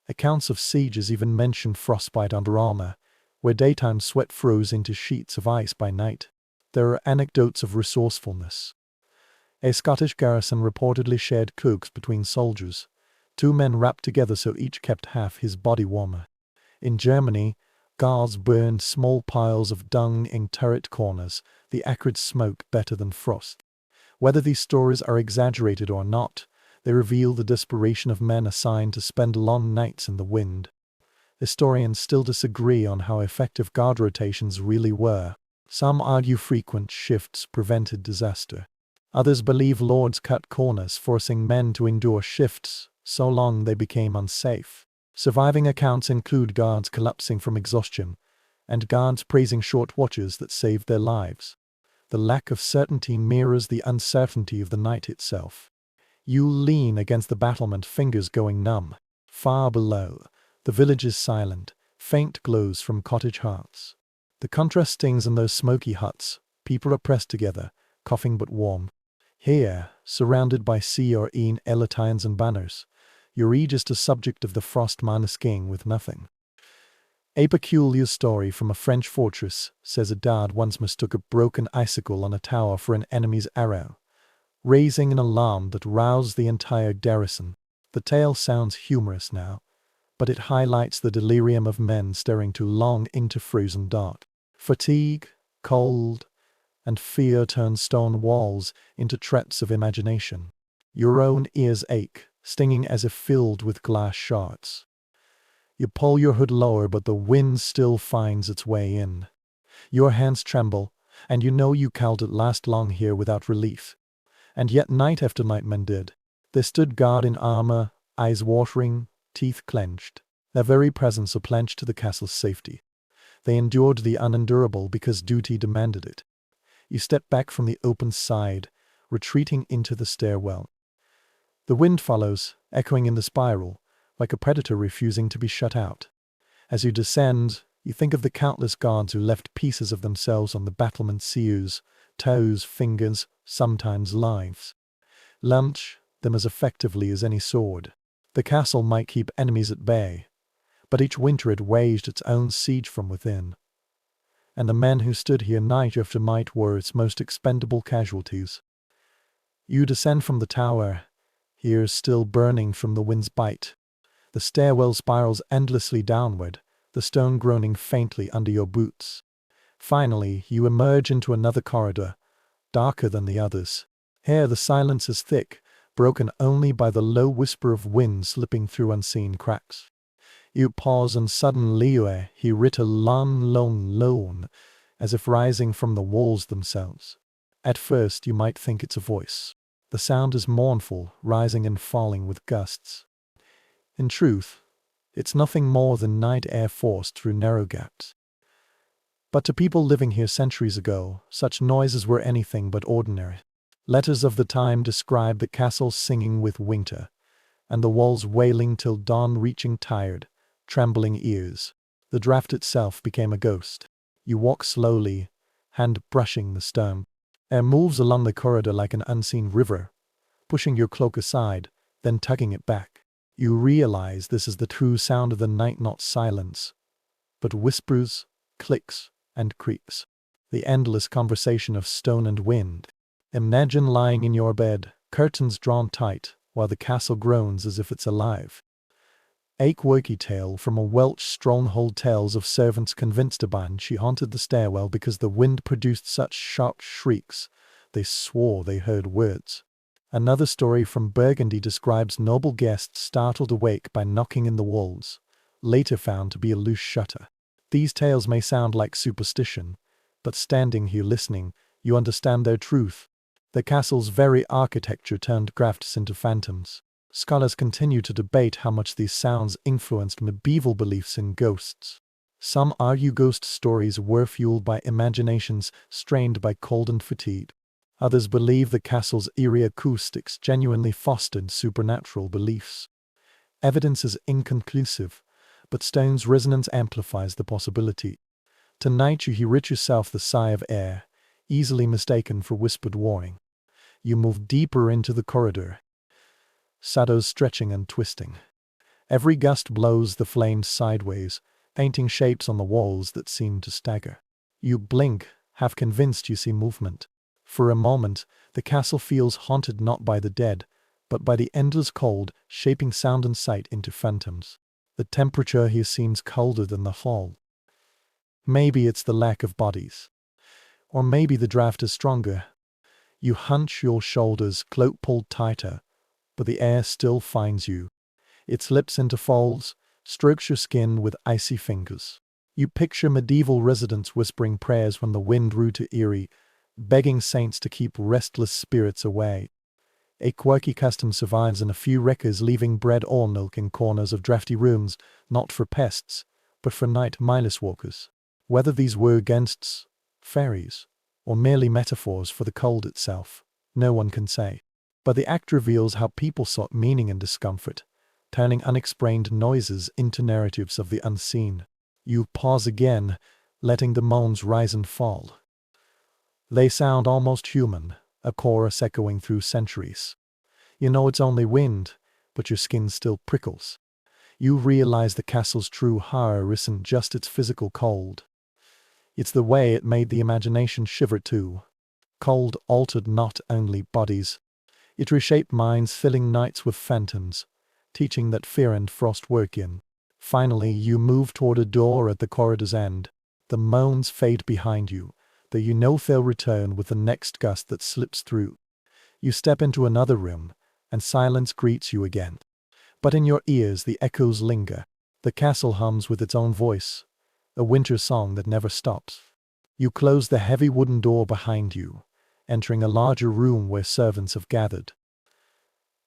Accounts of sieges even mention frostbite under armor, where daytime sweat froze into sheets of ice by night. There are anecdotes of resourcefulness. A Scottish garrison reportedly shared cloaks between soldiers, 2 men wrapped together so each kept half his body warmer. In Germany, guards burned small piles of dung in turret corners, the acrid smoke better than frost. Whether these stories are exaggerated or not, they reveal the desperation of men assigned to spend long nights in the wind. Historians still disagree on how effective guard rotations really were. Some argue frequent shifts prevented disaster. Others believe lords cut corners, forcing men to endure shifts so long they became unsafe. Surviving accounts include guards collapsing from exhaustion, and guards praising short watches that saved their lives. The lack of certainty mirrors the uncertainty of the night itself. You lean against the battlement, fingers going numb. Far below, the village is silent, faint glows from cottage hearths. The contrast stings in those smoky huts. People are pressed together, coughing but warm. Here, surrounded by sea or een elatians and banners, You're just a subject of the frost masking with nothing. A peculiar story from a French fortress says a dad once mistook a broken icicle on a tower for an enemy's arrow, raising an alarm that roused the entire garrison. The tale sounds humorous now, but it highlights the delirium of men staring too long into frozen dark. Fatigue, cold, and fear turn stone walls into traps of imagination. Your own ears ache, stinging as if filled with glass shards. You pull your hood lower, but the wind still finds its way in. Your hands tremble, and you know you can't last long here without relief. And yet night after night men did. They stood guard in armor, eyes watering, teeth clenched. Their very presence a pledge to the castle's safety. They endured the unendurable because duty demanded it. You step back from the open side, retreating into the stairwell. The wind follows, echoing in the spiral, like a predator refusing to be shut out. As you descend, you think of the countless guards who left pieces of themselves on the battlement's ears, toes, fingers, sometimes lives. Launch them as effectively as any sword. The castle might keep enemies at bay, but each winter it waged its own siege from within. And the men who stood here night after night were its most expendable casualties. You descend from the tower, ears still burning from the wind's bite. The stairwell spirals endlessly downward, the stone groaning faintly under your boots. Finally, you emerge into another corridor, darker than the others. Here the silence is thick, broken only by the low whisper of wind slipping through unseen cracks. You pause and suddenly you hear it a lone, as if rising from the walls themselves. At first you might think it's a voice. The sound is mournful, rising and falling with gusts. In truth, it's nothing more than night air forced through narrow gaps. But to people living here centuries ago, such noises were anything but ordinary. Letters of the time describe the castle singing with winter, and the walls wailing till dawn, reaching tired, trembling ears. The draft itself became a ghost. You walk slowly, hand brushing the stone. Air moves along the corridor like an unseen river, pushing your cloak aside, then tugging it back. You realize this is the true sound of the night, not silence, but whispers, clicks, and creaks. The endless conversation of stone and wind. Imagine lying in your bed, curtains drawn tight, while the castle groans as if it's alive. A quirky tale from a Welsh stronghold tells of servants convinced a banshee haunted the stairwell because the wind produced such sharp shrieks, they swore they heard words. Another story from Burgundy describes noble guests startled awake by knocking in the walls, later found to be a loose shutter. These tales may sound like superstition, but standing here listening, you understand their truth. The castle's very architecture turned crafts into phantoms. Scholars continue to debate how much these sounds influenced medieval beliefs in ghosts. Some argue ghost stories were fueled by imaginations strained by cold and fatigue. Others believe the castle's eerie acoustics genuinely fostered supernatural beliefs. Evidence is inconclusive, but stone's resonance amplifies the possibility. Tonight you hear it yourself, the sigh of air, easily mistaken for whispered warning. You move deeper into the corridor, shadows stretching and twisting. Every gust blows the flames sideways, painting shapes on the walls that seem to stagger. You blink, half convinced you see movement. For a moment, the castle feels haunted not by the dead, but by the endless cold, shaping sound and sight into phantoms. The temperature here seems colder than the hall. Maybe it's the lack of bodies. Or maybe the draft is stronger. You hunch your shoulders, cloak pulled tighter, but the air still finds you. It slips into folds, strokes your skin with icy fingers. You picture medieval residents whispering prayers when the wind grew too eerie, begging saints to keep restless spirits away. A quirky custom survives in a few wreckers, leaving bread or milk in corners of drafty rooms, not for pests, but for night mindless walkers. Whether these were ghosts, fairies, or merely metaphors for the cold itself, no one can say. But the act reveals how people sought meaning in discomfort, turning unexplained noises into narratives of the unseen. You pause again, letting the moans rise and fall. They sound almost human, a chorus echoing through centuries. You know it's only wind, but your skin still prickles. You realize the castle's true horror isn't just its physical cold. It's the way it made the imagination shiver too. Cold altered not only bodies, it reshaped minds, filling nights with phantoms, teaching that fear and frost work in. Finally, you move toward a door at the corridor's end. The moans fade behind you, though you know they'll return with the next gust that slips through. You step into another room, and silence greets you again. But in your ears the echoes linger. The castle hums with its own voice, a winter song that never stops. You close the heavy wooden door behind you, entering a larger room where servants have gathered.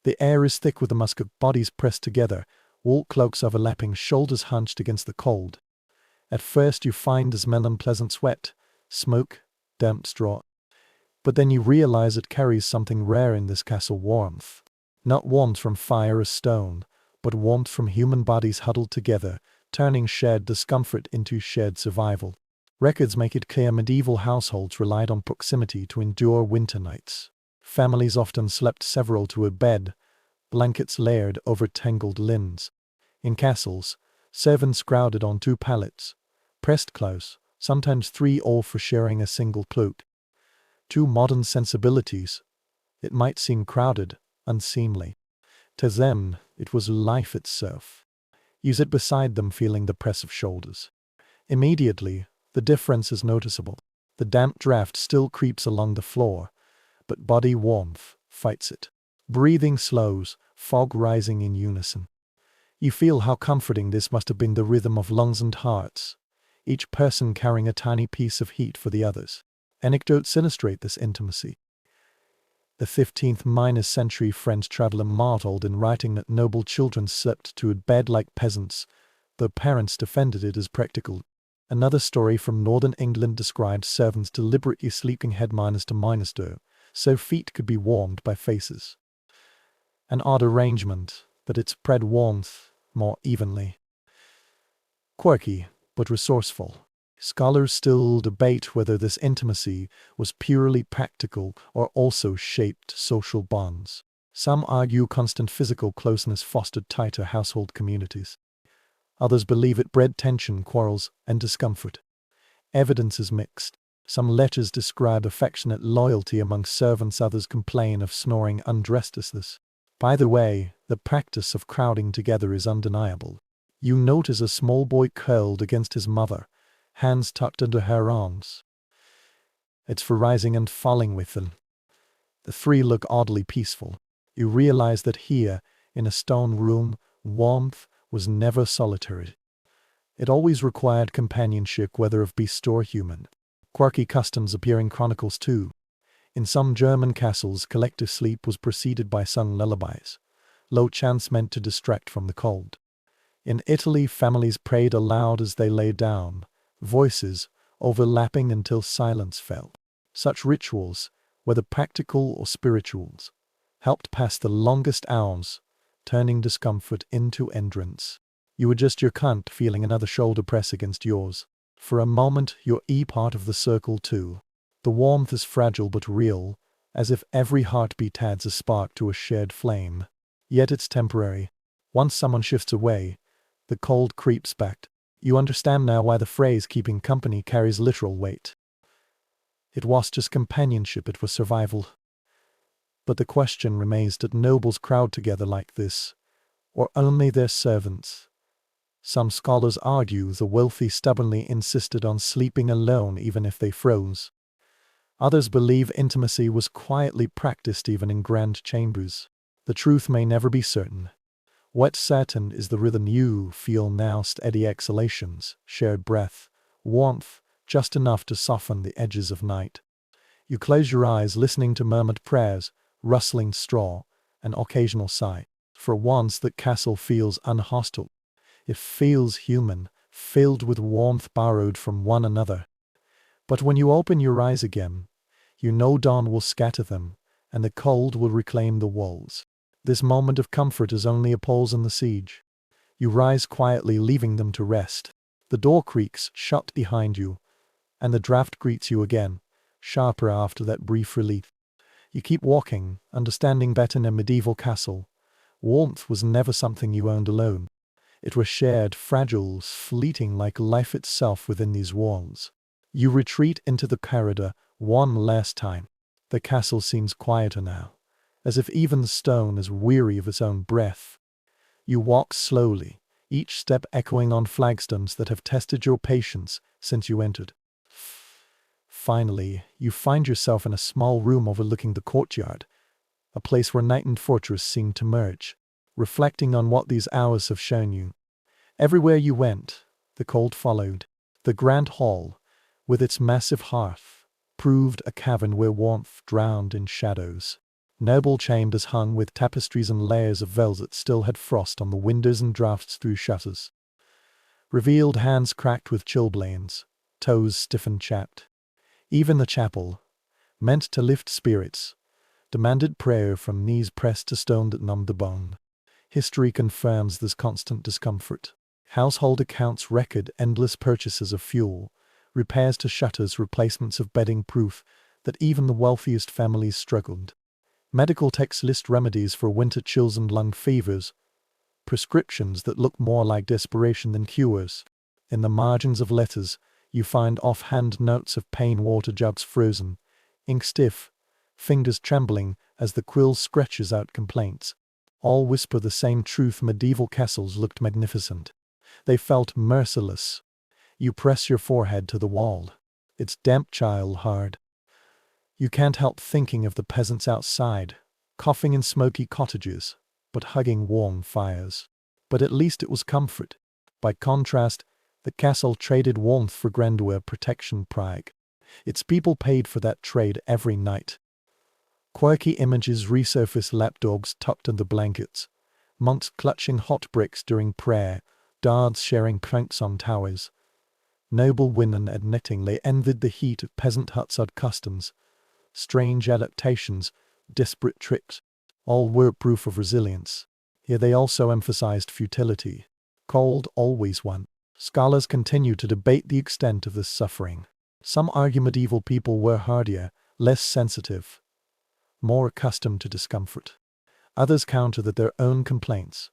The air is thick with the musk of bodies pressed together, wool cloaks overlapping, shoulders hunched against the cold. At first you find the smell unpleasant: sweat, smoke, damp straw. But then you realize it carries something rare in this castle: warmth. Not warmth from fire or stone, but warmth from human bodies huddled together, turning shared discomfort into shared survival. Records make it clear medieval households relied on proximity to endure winter nights. Families often slept several to a bed, blankets layered over tangled limbs. In castles, servants crowded on 2 pallets, pressed close, sometimes 3, all for sharing a single cloak. To modern sensibilities, it might seem crowded, unseemly. To them, it was life itself. You sit beside them, feeling the press of shoulders. Immediately, the difference is noticeable. The damp draft still creeps along the floor, but body warmth fights it. Breathing slows, fog rising in unison. You feel how comforting this must have been: the rhythm of lungs and hearts, each person carrying a tiny piece of heat for the others. Anecdotes illustrate this intimacy. The 15th-century French traveler marveled in writing that noble children slept to a bed like peasants, though parents defended it as practical. Another story from northern England described servants deliberately sleeping head minus to minus door, so feet could be warmed by faces. An odd arrangement, but it spread warmth more evenly. Quirky, but resourceful. Scholars still debate whether this intimacy was purely practical or also shaped social bonds. Some argue constant physical closeness fostered tighter household communities. Others believe it bred tension, quarrels, and discomfort. Evidence is mixed. Some letters describe affectionate loyalty among servants, others complain of snoring undressedness. By the way, the practice of crowding together is undeniable. You notice a small boy curled against his mother, hands tucked under her arms. It's for rising and falling with them. The 3 look oddly peaceful. You realize that here, in a stone room, warmth was never solitary. It always required companionship, whether of beast or human. Quirky customs appear in chronicles too. In some German castles, collective sleep was preceded by sung lullabies, low chants meant to distract from the cold. In Italy, families prayed aloud as they lay down, voices overlapping until silence fell. Such rituals, whether practical or spirituals, helped pass the longest hours, turning discomfort into endurance. You adjust your cunt, feeling another shoulder press against yours. For a moment, you're part of the circle too. The warmth is fragile but real, as if every heartbeat adds a spark to a shared flame. Yet it's temporary. Once someone shifts away, the cold creeps back. You understand now why the phrase "keeping company" carries literal weight. It was just companionship, it was survival. But the question remains, did nobles crowd together like this, or only their servants? Some scholars argue the wealthy stubbornly insisted on sleeping alone even if they froze. Others believe intimacy was quietly practiced even in grand chambers. The truth may never be certain. What's certain is the rhythm you feel now: steady exhalations, shared breath, warmth, just enough to soften the edges of night. You close your eyes, listening to murmured prayers, rustling straw, an occasional sigh. For once the castle feels unhostile. It feels human, filled with warmth borrowed from one another. But when you open your eyes again, you know dawn will scatter them, and the cold will reclaim the walls. This moment of comfort is only a pause in the siege. You rise quietly, leaving them to rest. The door creaks shut behind you, and the draft greets you again, sharper after that brief relief. You keep walking, understanding better in a medieval castle, Warmth was never something you owned alone. It was shared, fragile, fleeting like life itself within these walls. You retreat into the corridor one last time. The castle seems quieter now, as if even the stone is weary of its own breath. You walk slowly, each step echoing on flagstones that have tested your patience since you entered. Finally, you find yourself in a small room overlooking the courtyard, a place where night and fortress seem to merge, reflecting on what these hours have shown you. Everywhere you went, the cold followed. The grand hall, with its massive hearth, proved a cavern where warmth drowned in shadows. Noble chambers hung with tapestries and layers of velvet still had frost on the windows and drafts through shutters. Revealed hands cracked with chilblains, toes stiff and chapped. Even the chapel, meant to lift spirits, demanded prayer from knees pressed to stone that numbed the bone. History confirms this constant discomfort. Household accounts record endless purchases of fuel, repairs to shutters, replacements of bedding, proof that even the wealthiest families struggled. Medical texts list remedies for winter chills and lung fevers, prescriptions that look more like desperation than cures. In the margins of letters, you find offhand notes of pain, water jugs frozen, ink stiff, fingers trembling as the quill scratches out complaints. All whisper the same truth: medieval castles looked magnificent. They felt merciless. You press your forehead to the wall. It's damp, chill, hard. You can't help thinking of the peasants outside, coughing in smoky cottages, but hugging warm fires. But at least it was comfort. By contrast, the castle traded warmth for grandeur, protection, pride. Its people paid for that trade every night. Quirky images resurface: lapdogs tucked under blankets, monks clutching hot bricks during prayer, guards sharing pranks on towers. Noble women admitting they envied the heat of peasant huts or customs. Strange adaptations, desperate tricks, all were proof of resilience. Here they also emphasized futility. Cold always won. Scholars continue to debate the extent of this suffering. Some argue medieval people were hardier, less sensitive, more accustomed to discomfort. Others counter that their own complaints,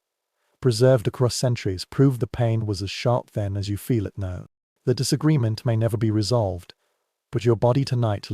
preserved across centuries, prove the pain was as sharp then as you feel it now. The disagreement may never be resolved, but your body tonight